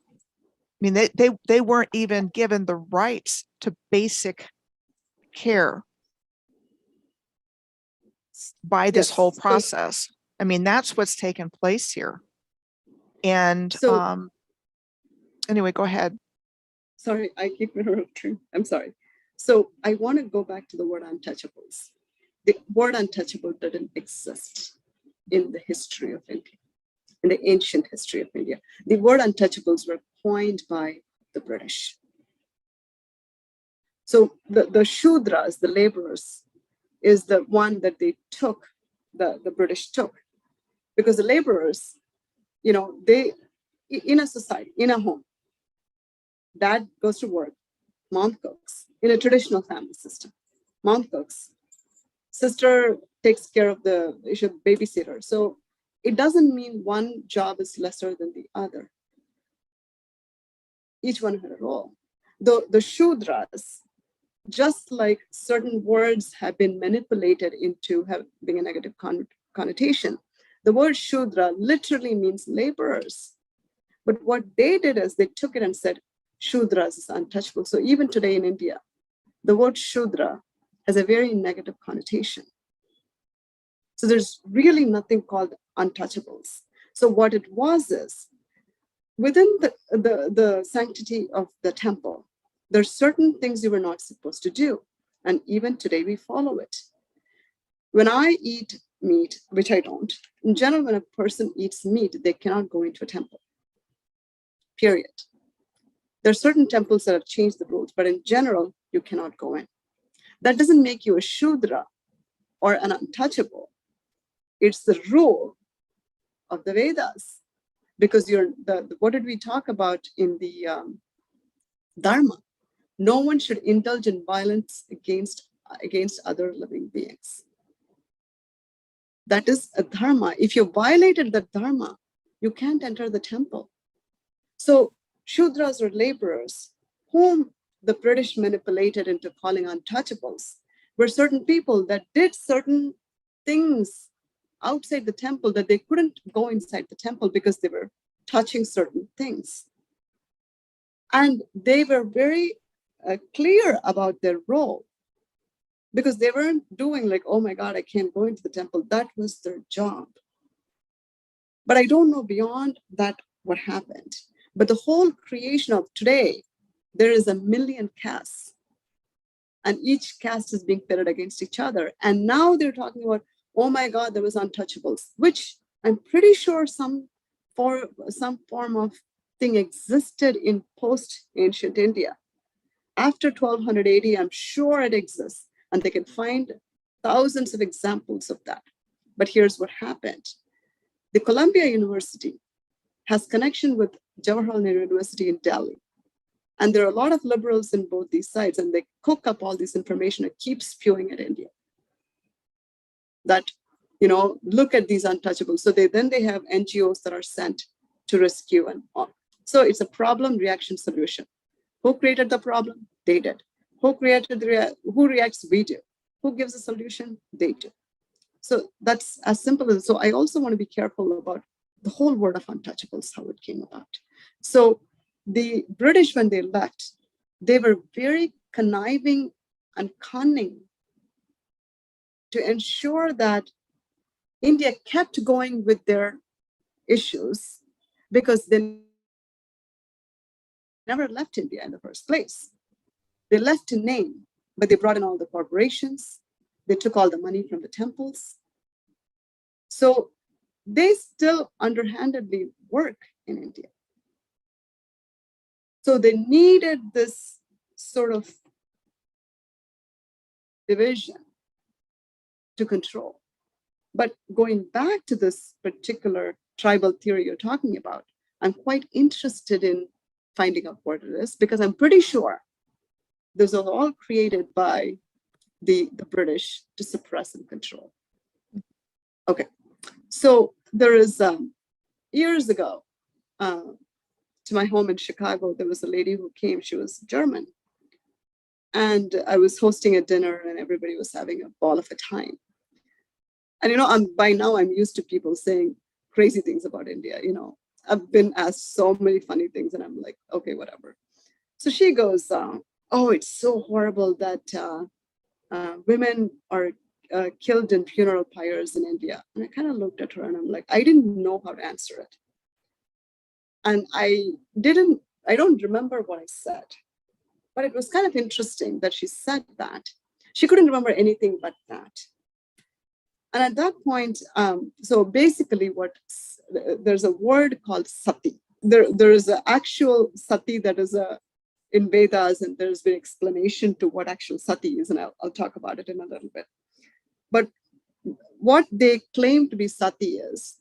mean, they weren't even given the rights to basic care by this Yes. whole process. I mean, that's what's taken place here. And So anyway, go ahead. sorry, I keep interrupting. I'm sorry. So I want to go back to the word untouchables. The word untouchable didn't exist in the history of India, in the ancient history of India. The word untouchables were coined by the British. So the Shudras, the laborers, is the one that they took, the British took, because the laborers, you know, they, in a society, in a home, dad goes to work, mom cooks, in a traditional family system. Mom cooks, sister takes care of the babysitter. So it doesn't mean one job is lesser than the other. Each one had a role. The Shudras, just like certain words have been manipulated into having a negative connotation, the word Shudra literally means laborers. But what they did is they took it and said, Shudras is untouchable. So even today in India, the word Shudra has a very negative connotation. So there's really nothing called untouchables. So what it was is, within the sanctity of the temple, there's certain things you were not supposed to do. And even today we follow it. When I eat meat, which I don't, in general, when a person eats meat, they cannot go into a temple, period. There are certain temples that have changed the rules, but in general, you cannot go in. That doesn't make you a Shudra or an untouchable. It's the rule of the Vedas, because what did we talk about in the Dharma? No one should indulge in violence against other living beings. That is a dharma. If you violated the dharma, you can't enter the temple. So Shudras or laborers, whom the British manipulated into calling untouchables, were certain people that did certain things outside the temple that they couldn't go inside the temple because they were touching certain things. And they were very clear about their role, because they weren't doing like, oh my God, I can't go into the temple. That was their job. But I don't know beyond that what happened. But the whole creation of today, there is 1 million castes, and each caste is being pitted against each other. And now they're talking about, oh my God, there was untouchables, which I'm pretty sure some form of thing existed in post-ancient India. After 1280, I'm sure it exists, and they can find thousands of examples of that. But here's what happened. The Columbia University has connection with Jawaharlal Nehru University in Delhi. And there are a lot of liberals in both these sides, and they cook up all this information and keep spewing at India. That, look at these untouchables. So they have NGOs that are sent to rescue and all. So it's a problem, reaction, solution. Who created the problem? They did. Who reacts? We do. Who gives a solution? They do. So that's as simple as. So I also want to be careful about the whole word of untouchables, how it came about. So the British, when they left, they were very conniving and cunning to ensure that India kept going with their issues, because they never left India in the first place. They left in name, but they brought in all the corporations. They took all the money from the temples. So they still underhandedly work in India. So they needed this sort of division to control. But going back to this particular tribal theory you're talking about, I'm quite interested in finding out what it is, because I'm pretty sure those are all created by the British to suppress and control. Okay, so there is, years ago, to my home in Chicago, there was a lady who came, she was German. And I was hosting a dinner and everybody was having a ball of a time. And by now I'm used to people saying crazy things about India. I've been asked so many funny things and I'm like, okay, whatever. So she goes, oh, it's so horrible that women are killed in funeral pyres in India. And I kind of looked at her and I'm like, I didn't know how to answer it. And I don't remember what I said, but it was kind of interesting that she said that. She couldn't remember anything but that. And at that point, so basically there's a word called sati. There is an actual sati that is in Vedas, and there's been explanation to what actual sati is, and I'll talk about it in a little bit. But what they claim to be sati is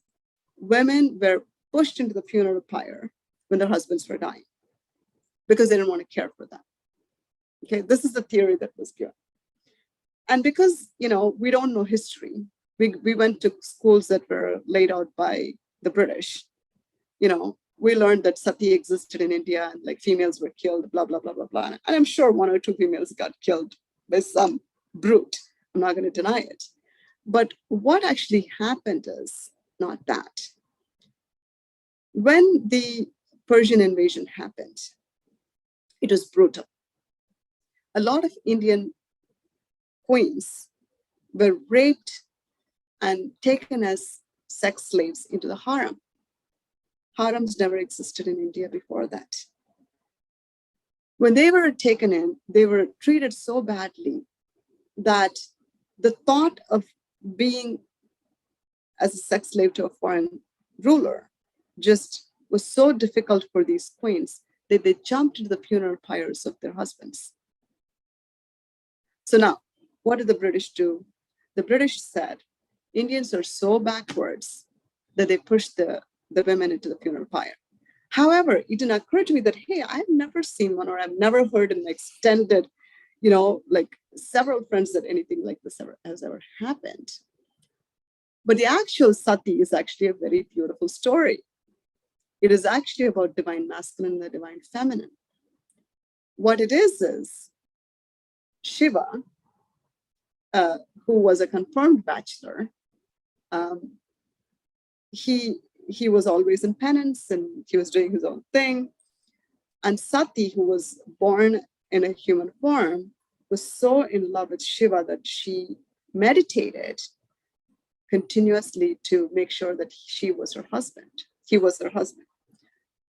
women were pushed into the funeral pyre when their husbands were dying because they didn't want to care for them. Okay, this is the theory that was given. And because, we don't know history, we went to schools that were laid out by the British. We learned that sati existed in India and like females were killed, blah, blah, blah, blah, blah. And I'm sure 1 or 2 females got killed by some brute. I'm not going to deny it. But what actually happened is not that. When the Persian invasion happened, it was brutal. A lot of Indian queens were raped and taken as sex slaves into the harem. Harems never existed in India before that. When they were taken in, they were treated so badly that the thought of being as a sex slave to a foreign ruler just was so difficult for these queens that they jumped into the funeral pyres of their husbands. So now, what did the British do? The British said, Indians are so backwards that they pushed the women into the funeral pyre. However, it didn't occur to me that, hey, I've never seen one, or I've never heard an extended, like several friends that anything like this has ever happened. But the actual sati is actually a very beautiful story. It is actually about divine masculine and the divine feminine. What it is Shiva, who was a confirmed bachelor, he was always in penance and he was doing his own thing. And Sati, who was born in a human form, was so in love with Shiva that she meditated continuously to make sure that he was her husband.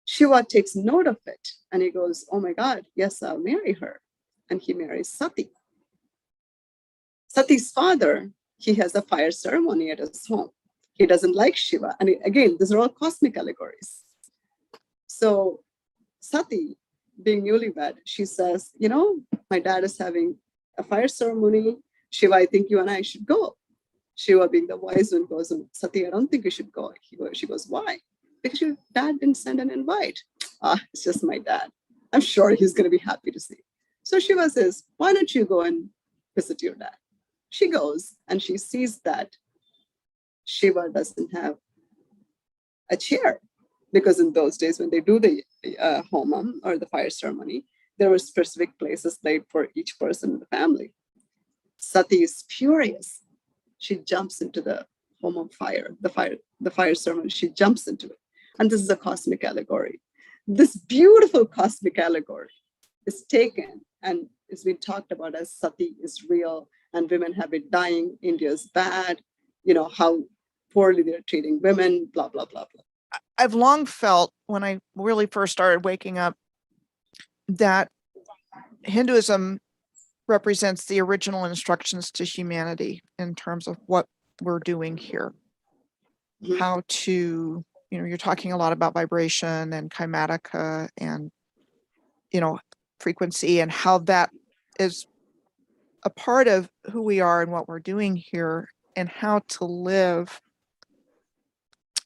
Shiva takes note of it and he goes, oh my God, yes, I'll marry her. And he marries Sati. Sati's father, he has a fire ceremony at his home. He doesn't like Shiva. And again, these are all cosmic allegories. So Sati, being newlywed, she says, my dad is having a fire ceremony. Shiva, I think you and I should go. Shiva, being the wise one, goes, Sati, I don't think you should go. She goes, why? Because your dad didn't send an invite. It's just my dad. I'm sure he's going to be happy to see. So Shiva says, why don't you go and visit your dad? She goes and she sees that Shiva doesn't have a chair, because in those days when they do the homam or the fire ceremony, there were specific places laid for each person in the family. Sati is furious. She jumps into the homam fire, the fire ceremony. She jumps into it. And this is a cosmic allegory. This beautiful cosmic allegory is taken and is being talked about as Sati is real and women have been dying. India's bad, how poorly they're treating women, blah, blah, blah, blah. I've long felt, when I really first started waking up, that Hinduism represents the original instructions to humanity in terms of what we're doing here. Mm-hmm. How to, you're talking a lot about vibration and kymatica and, frequency, and how that is a part of who we are and what we're doing here, and how to live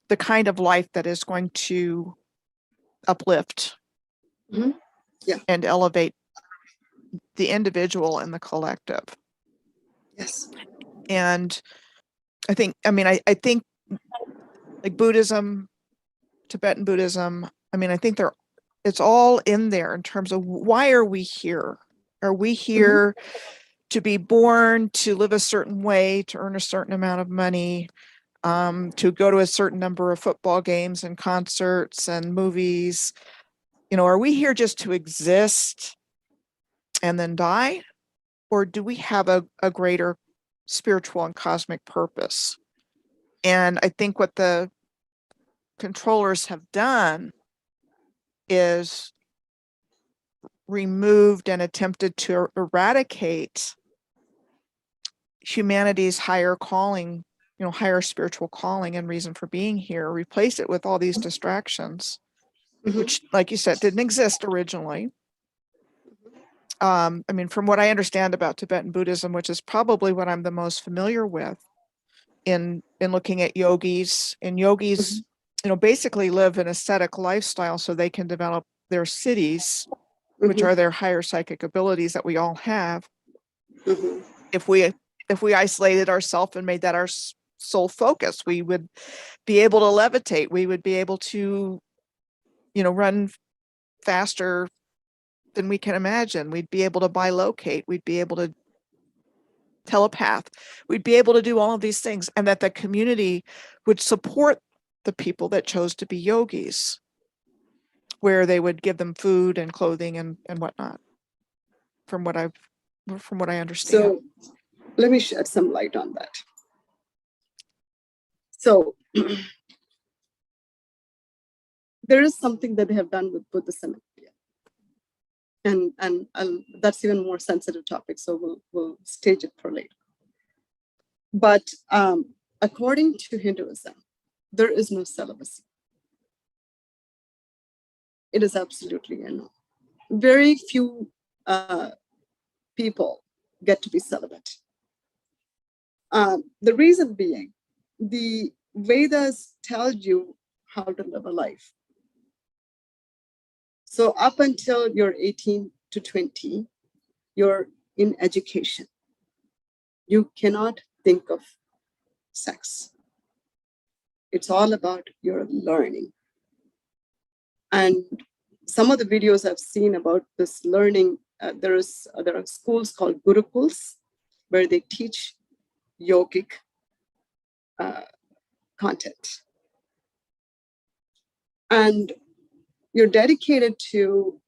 the kind of life that is going to uplift mm-hmm. and elevate the individual and the collective. Yes. And I think like Buddhism, Tibetan Buddhism, I think it's all in there in terms of why are we here? Are we here mm-hmm. to be born, to live a certain way, to earn a certain amount of money, to go to a certain number of football games and concerts and movies? Are we here just to exist and then die? Or do we have a greater spiritual and cosmic purpose? And I think what the controllers have done is removed and attempted to eradicate humanity's higher calling, higher spiritual calling and reason for being here, replace it with all these distractions, mm-hmm. which, like you said, didn't exist originally. From what I understand about Tibetan Buddhism, which is probably what I'm the most familiar with in looking at yogis, and yogis, mm-hmm. Basically live an ascetic lifestyle so they can develop their siddhis, mm-hmm. which are their higher psychic abilities that we all have. Mm-hmm. If we isolated ourselves and made that our sole focus, we would be able to levitate. We would be able to, run faster than we can imagine. We'd be able to bilocate. We'd be able to telepath. We'd be able to do all of these things, and that the community would support the people that chose to be yogis, where they would give them food and clothing and whatnot, from what I understand. So let me shed some light on that. So there is something that they have done with Buddhism in India. And that's even more sensitive topic, so we'll stage it for later. But according to Hinduism, there is no celibacy. It is absolutely a no. Very few people get to be celibate. The reason being, the Vedas tell you how to live a life. So up until you're 18 to 20, you're in education. You cannot think of sex. It's all about your learning. And some of the videos I've seen about this learning, there are schools called gurukuls where they teach yogic content. And you're dedicated to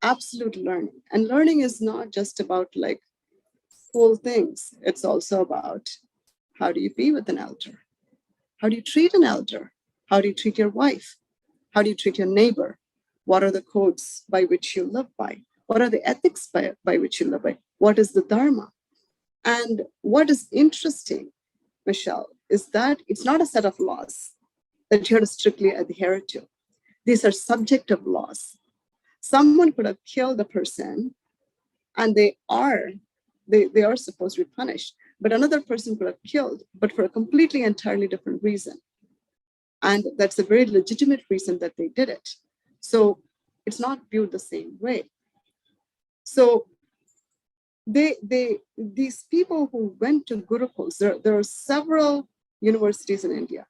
absolute learning. And learning is not just about like cool things. It's also about how do you be with an elder? How do you treat an elder? How do you treat your wife? How do you treat your neighbor? What are the codes by which you live by? What are the ethics by which you live by? What is the Dharma? And what is interesting, Michelle, is that it's not a set of laws that you have to strictly adhere to. These are subjective laws. Someone could have killed a person and they are supposed to be punished, but another person could have killed, but for a completely entirely different reason. And that's a very legitimate reason that they did it. So it's not viewed the same way. So these people who went to gurukuls, there are several universities in India,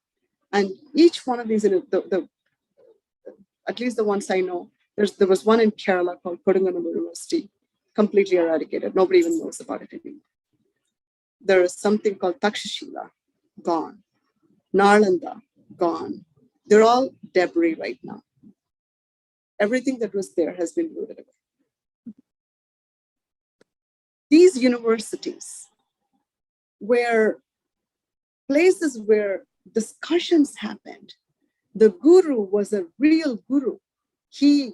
and each one of these, at least the ones I know, there was one in Kerala called Kodunganam University, completely eradicated. Nobody even knows about it anymore. There is something called Takshashila, gone. Nalanda, gone. They're all debris right now. Everything that was there has been rooted away. These universities were places where discussions happened. The guru was a real guru. He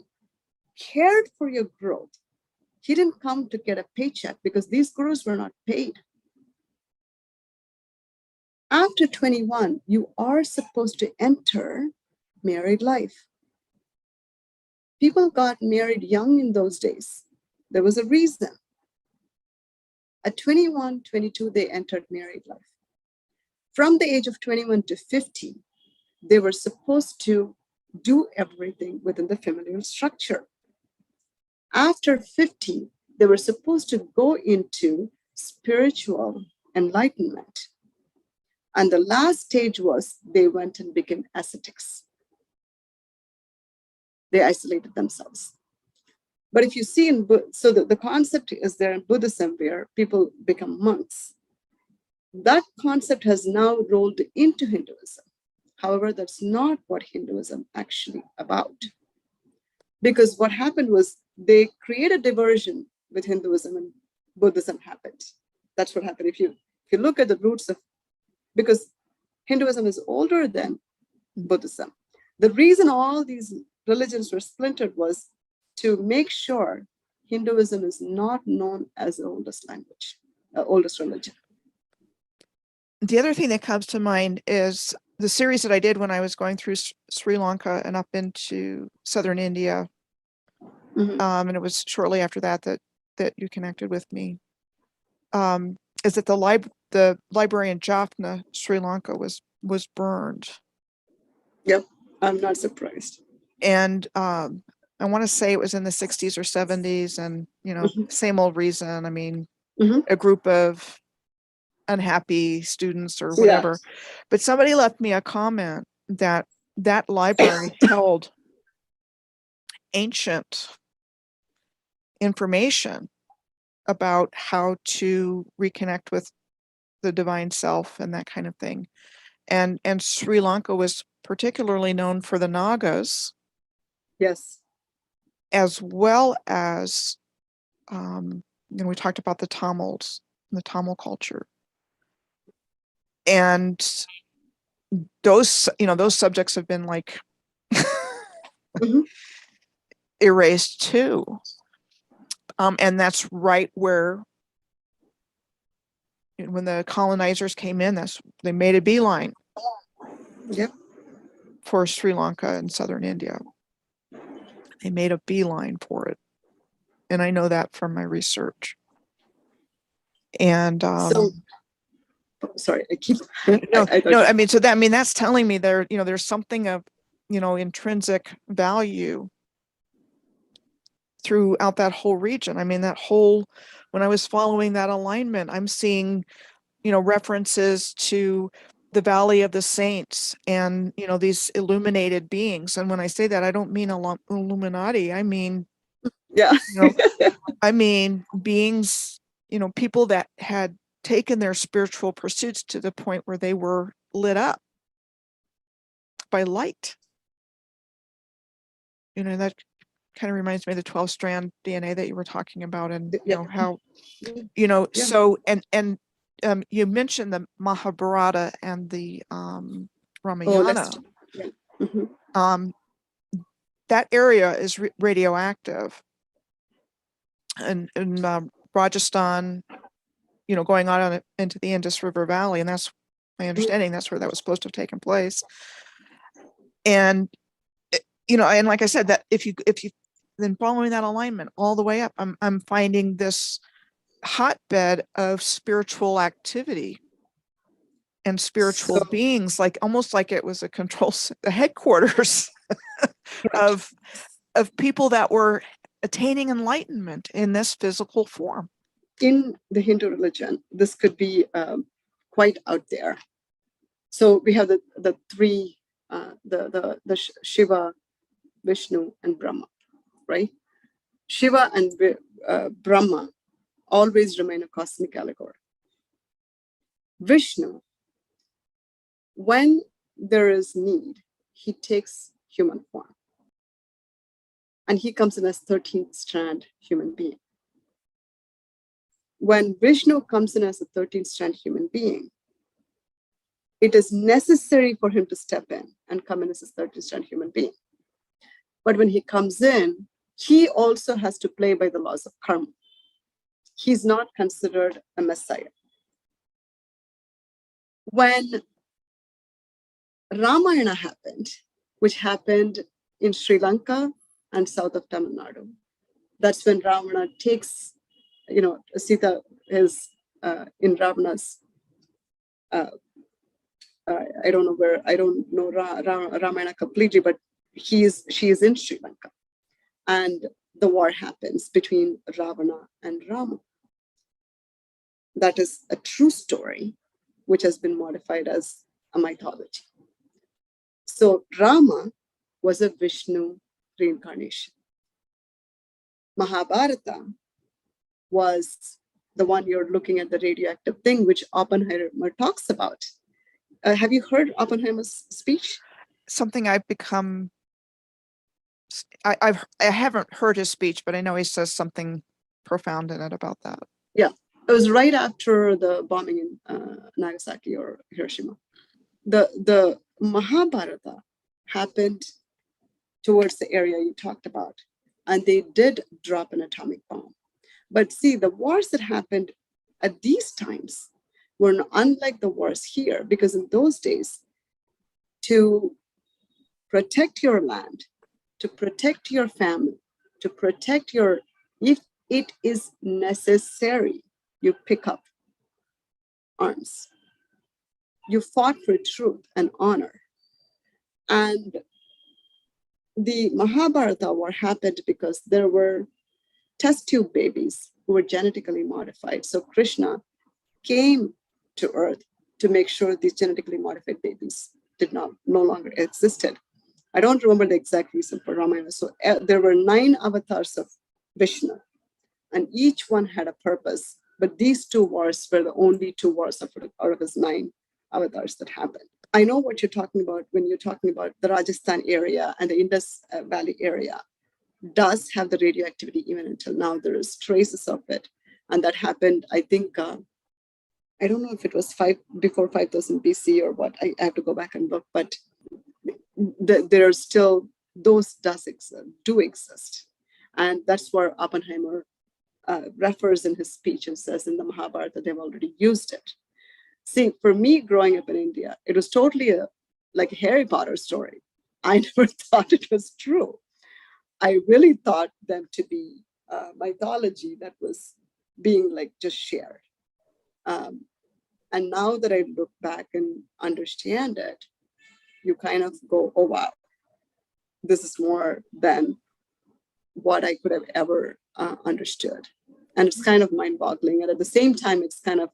cared for your growth. He didn't come to get a paycheck because these gurus were not paid. After 21, you are supposed to enter married life. People got married young in those days. There was a reason. At 21, 22, they entered married life. From the age of 21 to 50, they were supposed to do everything within the familial structure. After 50, they were supposed to go into spiritual enlightenment. And the last stage was they went and became ascetics. They isolated themselves. But if you see so the concept is there in Buddhism where people become monks. That concept has now rolled into Hinduism. However, that's not what Hinduism actually about. Because what happened was they created diversion with Hinduism and Buddhism happened. That's what happened. If you look at the roots of, because Hinduism is older than Buddhism. The reason all these religions were splintered was to make sure Hinduism is not known as the oldest language, oldest religion. The other thing that comes to mind is the series that I did when I was going through Sri Lanka and up into southern India. Mm-hmm. And it was shortly after that you connected with me. Is that the library in Jaffna, Sri Lanka, was burned. Yep, I'm not surprised. And I want to say it was in the 60s or 70s, and Mm-hmm. same old reason. I mean, Mm-hmm. a group of unhappy students or whatever. Yeah. But somebody left me a comment that library held ancient information about how to reconnect with the divine self and that kind of thing. And Sri Lanka was particularly known for the Nagas. Yes. As well as, we talked about the Tamils, the Tamil culture. And those, those subjects have been like Mhm. erased too. And that's right where, when the colonizers came in, they made a beeline Yep. for Sri Lanka and southern India. They made a beeline for it. And I know that from my research. And So, sorry, I keep. no, I thought no, I mean, so that, I mean, that's telling me there, there's something of, intrinsic value throughout that whole region. I mean, when I was following that alignment, I'm seeing, references to the Valley of the Saints and, these illuminated beings. And when I say that, I don't mean Illuminati. I mean, yeah. I mean beings, people that had taken their spiritual pursuits to the point where they were lit up by light. That kind of reminds me of the 12-strand DNA that you were talking about, and how, Yeah. so, and you mentioned the Mahabharata and the Ramayana. Yeah. Mhm. That area is radioactive, and in Rajasthan, going on into the Indus River Valley, and that's my understanding. That's where that was supposed to have taken place. And and like I said, that if you then following that alignment all the way up, I'm finding this hotbed of spiritual activity and spiritual So, beings, like almost like it was the headquarters correct. of people that were attaining enlightenment in this physical form. In the Hindu religion, this could be quite out there. So we have the three, the Shiva, Vishnu, and Brahma, right? Shiva and Brahma always remain a cosmic allegory. Vishnu, when there is need, he takes human form. And he comes in as 13th strand human being. When Vishnu comes in as a 13th strand human being, it is necessary for him to step in and come in as a 13th strand human being. But when he comes in, he also has to play by the laws of karma. He's not considered a messiah. When Ramayana happened, which happened in Sri Lanka and south of Tamil Nadu, that's when Ravana takes, Sita is in Ravana's, I don't know where, I don't know Ramayana completely, but she is in Sri Lanka. And the war happens between Ravana and Rama. That is a true story, which has been modified as a mythology. So Rama was a Vishnu reincarnation. Mahabharata was the one you're looking at, the radioactive thing, which Oppenheimer talks about. Have you heard Oppenheimer's speech? Something I've become, I haven't heard his speech, but I know he says something profound in it about that. Yeah, it was right after the bombing in Nagasaki or Hiroshima. The Mahabharata happened towards the area you talked about, and they did drop an atomic bomb. But see, the wars that happened at these times were unlike the wars here, because in those days, to protect your land, to protect your family, to protect if it is necessary, you pick up arms. You fought for truth and honor. And the Mahabharata war happened because there were test tube babies who were genetically modified. So Krishna came to Earth to make sure these genetically modified babies no longer existed. I don't remember the exact reason for Ramayana. So there were 9 avatars of Vishnu, and each one had a purpose. But these 2 wars were the only 2 wars out of his 9 avatars that happened. I know what you're talking about when you're talking about the Rajasthan area and the Indus Valley area does have the radioactivity even until now. There is traces of it. And that happened, I think, I don't know if it was before 5000 BC or what. I have to go back and look, but there are still those do exist, and that's where Oppenheimer refers in his speech and says in the Mahabharata they've already used it. See, for me, growing up in India, it was totally like a Harry Potter story. I never thought it was true. I really thought them to be mythology that was being like just shared. Um, and now that I look back and understand it, you kind of go, oh, wow, this is more than what I could have ever understood. And it's kind of mind boggling. And at the same time, it's kind of,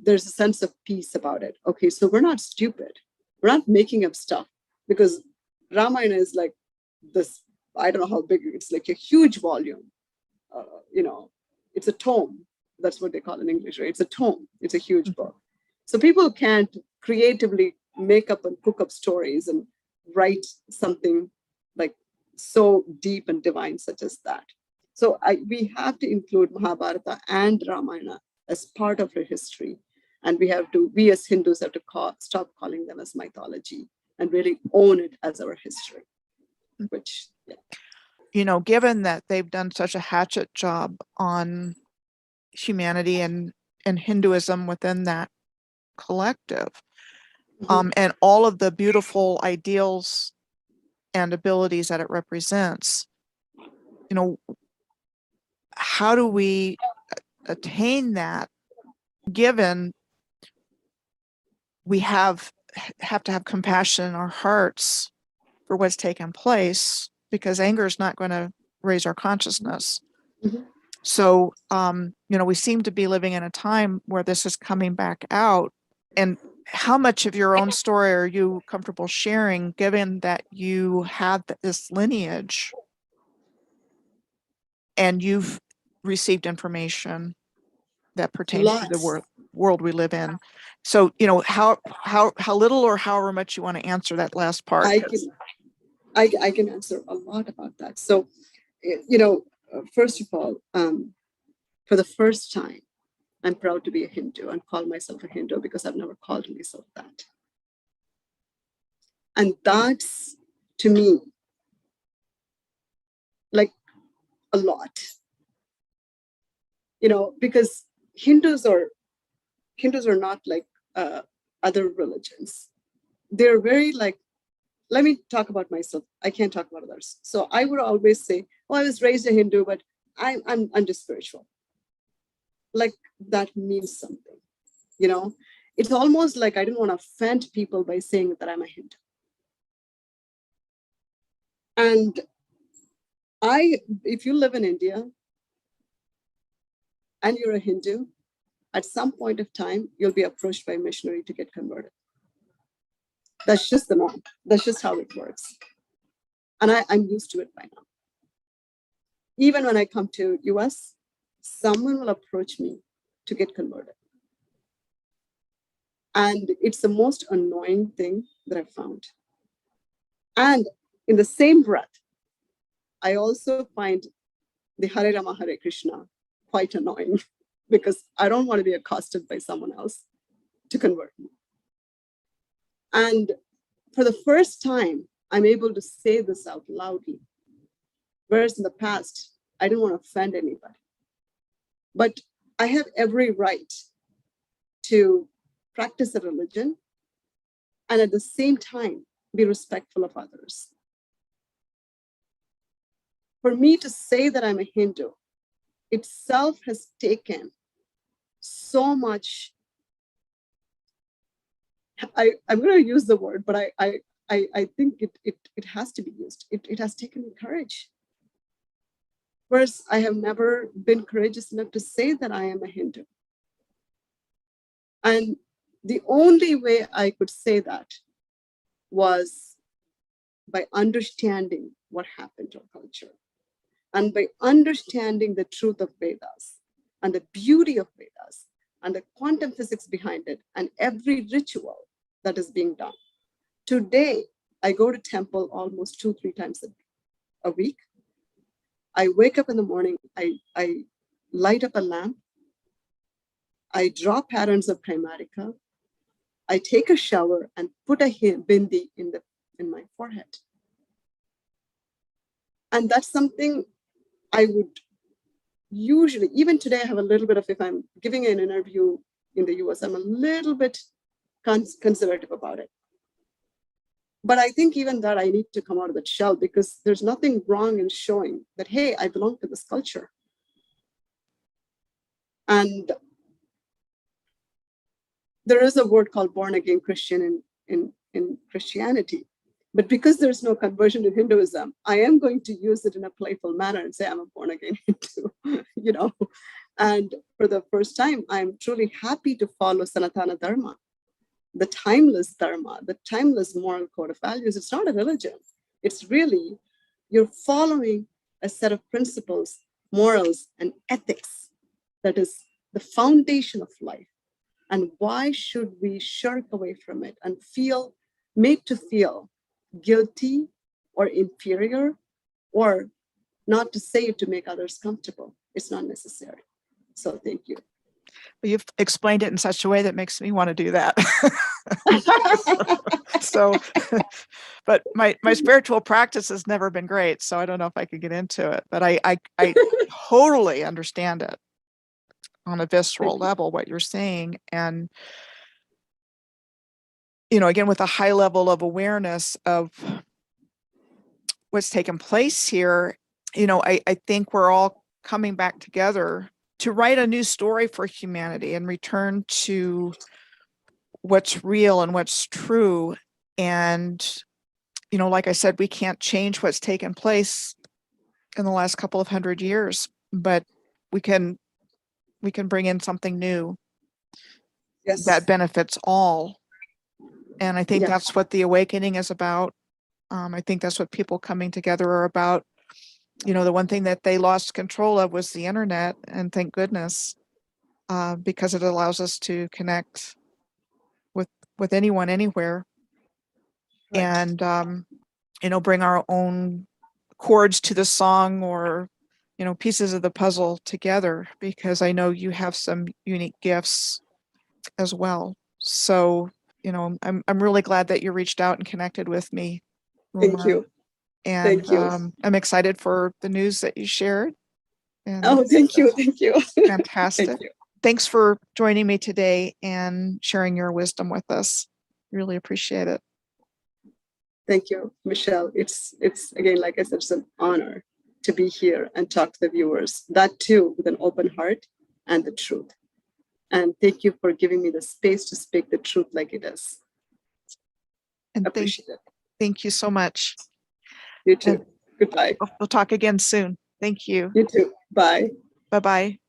there's a sense of peace about it. Okay, so we're not stupid. We're not making up stuff, because Ramayana is like this, I don't know how big, it's like a huge volume. It's a tome. That's what they call it in English, right? It's a tome. It's a huge book. So people can't creatively make up and cook up stories and write something like so deep and divine such as that. So we have to include Mahabharata and Ramayana as part of our history. And we as Hindus have to stop calling them as mythology and really own it as our history, which, yeah. Given that they've done such a hatchet job on humanity and Hinduism within that collective, and all of the beautiful ideals and abilities that it represents, how do we attain that, given we have to have compassion in our hearts for what's taken place, because anger is not going to raise our consciousness. So, we seem to be living in a time where this is coming back out. And how much of your own story are you comfortable sharing, given that you have this lineage and you've received information that pertains to the world we live in? So, how little or however much you want to answer that last part. I can answer a lot about that. So, first of all, for the first time, I'm proud to be a Hindu and call myself a Hindu, because I've never called myself that. And that's, to me, like a lot, because Hindus are not like other religions. They're very like, let me talk about myself. I can't talk about others. So I would always say, oh, I was raised a Hindu, but I'm just spiritual. Like that means something, It's almost like I didn't want to offend people by saying that I'm a Hindu. And if you live in India and you're a Hindu, at some point of time, you'll be approached by a missionary to get converted. That's just the norm. That's just how it works. And I'm used to it by now. Even when I come to US, someone will approach me to get converted. And it's the most annoying thing that I've found. And in the same breath, I also find the Hare Rama, Hare Krishna quite annoying, because I don't want to be accosted by someone else to convert me. And for the first time, I'm able to say this out loudly. Whereas in the past, I didn't want to offend anybody. But I have every right to practice a religion and at the same time be respectful of others. For me to say that I'm a Hindu itself has taken so much. I'm going to use the word, but I think it has to be used. It has taken me courage. Whereas I have never been courageous enough to say that I am a Hindu. And the only way I could say that was by understanding what happened to our culture, and by understanding the truth of Vedas and the beauty of Vedas and the quantum physics behind it and every ritual that is being done. Today, I go to temple almost 2-3 times a week. I wake up in the morning, I light up a lamp, I draw patterns of Primatica. I take a shower and put a bindi in my forehead. And that's something I would usually, even today, I have a little bit of, if I'm giving an interview in the US, I'm a little bit conservative about it. But I think even that I need to come out of that shell, because there's nothing wrong in showing that, hey, I belong to this culture. And there is a word called born again Christian in Christianity. But because there's no conversion in Hinduism, I am going to use it in a playful manner and say I'm a born again Hindu, you know. And for the first time, I'm truly happy to follow Sanatana Dharma, the timeless Dharma, the timeless moral code of values. It's not a religion. It's really, you're following a set of principles, morals, and ethics that is the foundation of life. And why should we shirk away from it and feel made to feel guilty or inferior, or not to say it to make others comfortable? It's not necessary. So thank you. You've explained it in such a way that makes me want to do that. So, but my spiritual practice has never been great, so I don't know if I could get into it, but I totally understand it on a visceral level, what you're saying. And, you know, again, with a high level of awareness of what's taken place here, you know, I think we're all coming back together to write a new story for humanity and return to what's real and what's true. And, you know, like I said, we can't change what's taken place in the last couple of 100 years, but we can bring in something new that benefits all. And I think that's what the awakening is about. I think that's what people coming together are about. You know, the one thing that they lost control of was the internet, and thank goodness, because it allows us to connect with anyone, anywhere, and, you know, bring our own chords to the song, or, you know, pieces of the puzzle together, because I know you have some unique gifts as well. So, you know, I'm really glad that you reached out and connected with me, Uma. Thank you. And thank you. I'm excited for the news that you shared. And thank you. Thank you. Fantastic. Thank you. Thanks for joining me today and sharing your wisdom with us. Really appreciate it. Thank you, Michelle. It's again, like I said, it's an honor to be here and talk to the viewers, that too with an open heart and the truth. And thank you for giving me the space to speak the truth like it is. And appreciate it. Thank you so much. You too. Goodbye. We'll talk again soon. Thank you. You too. Bye. Bye-bye.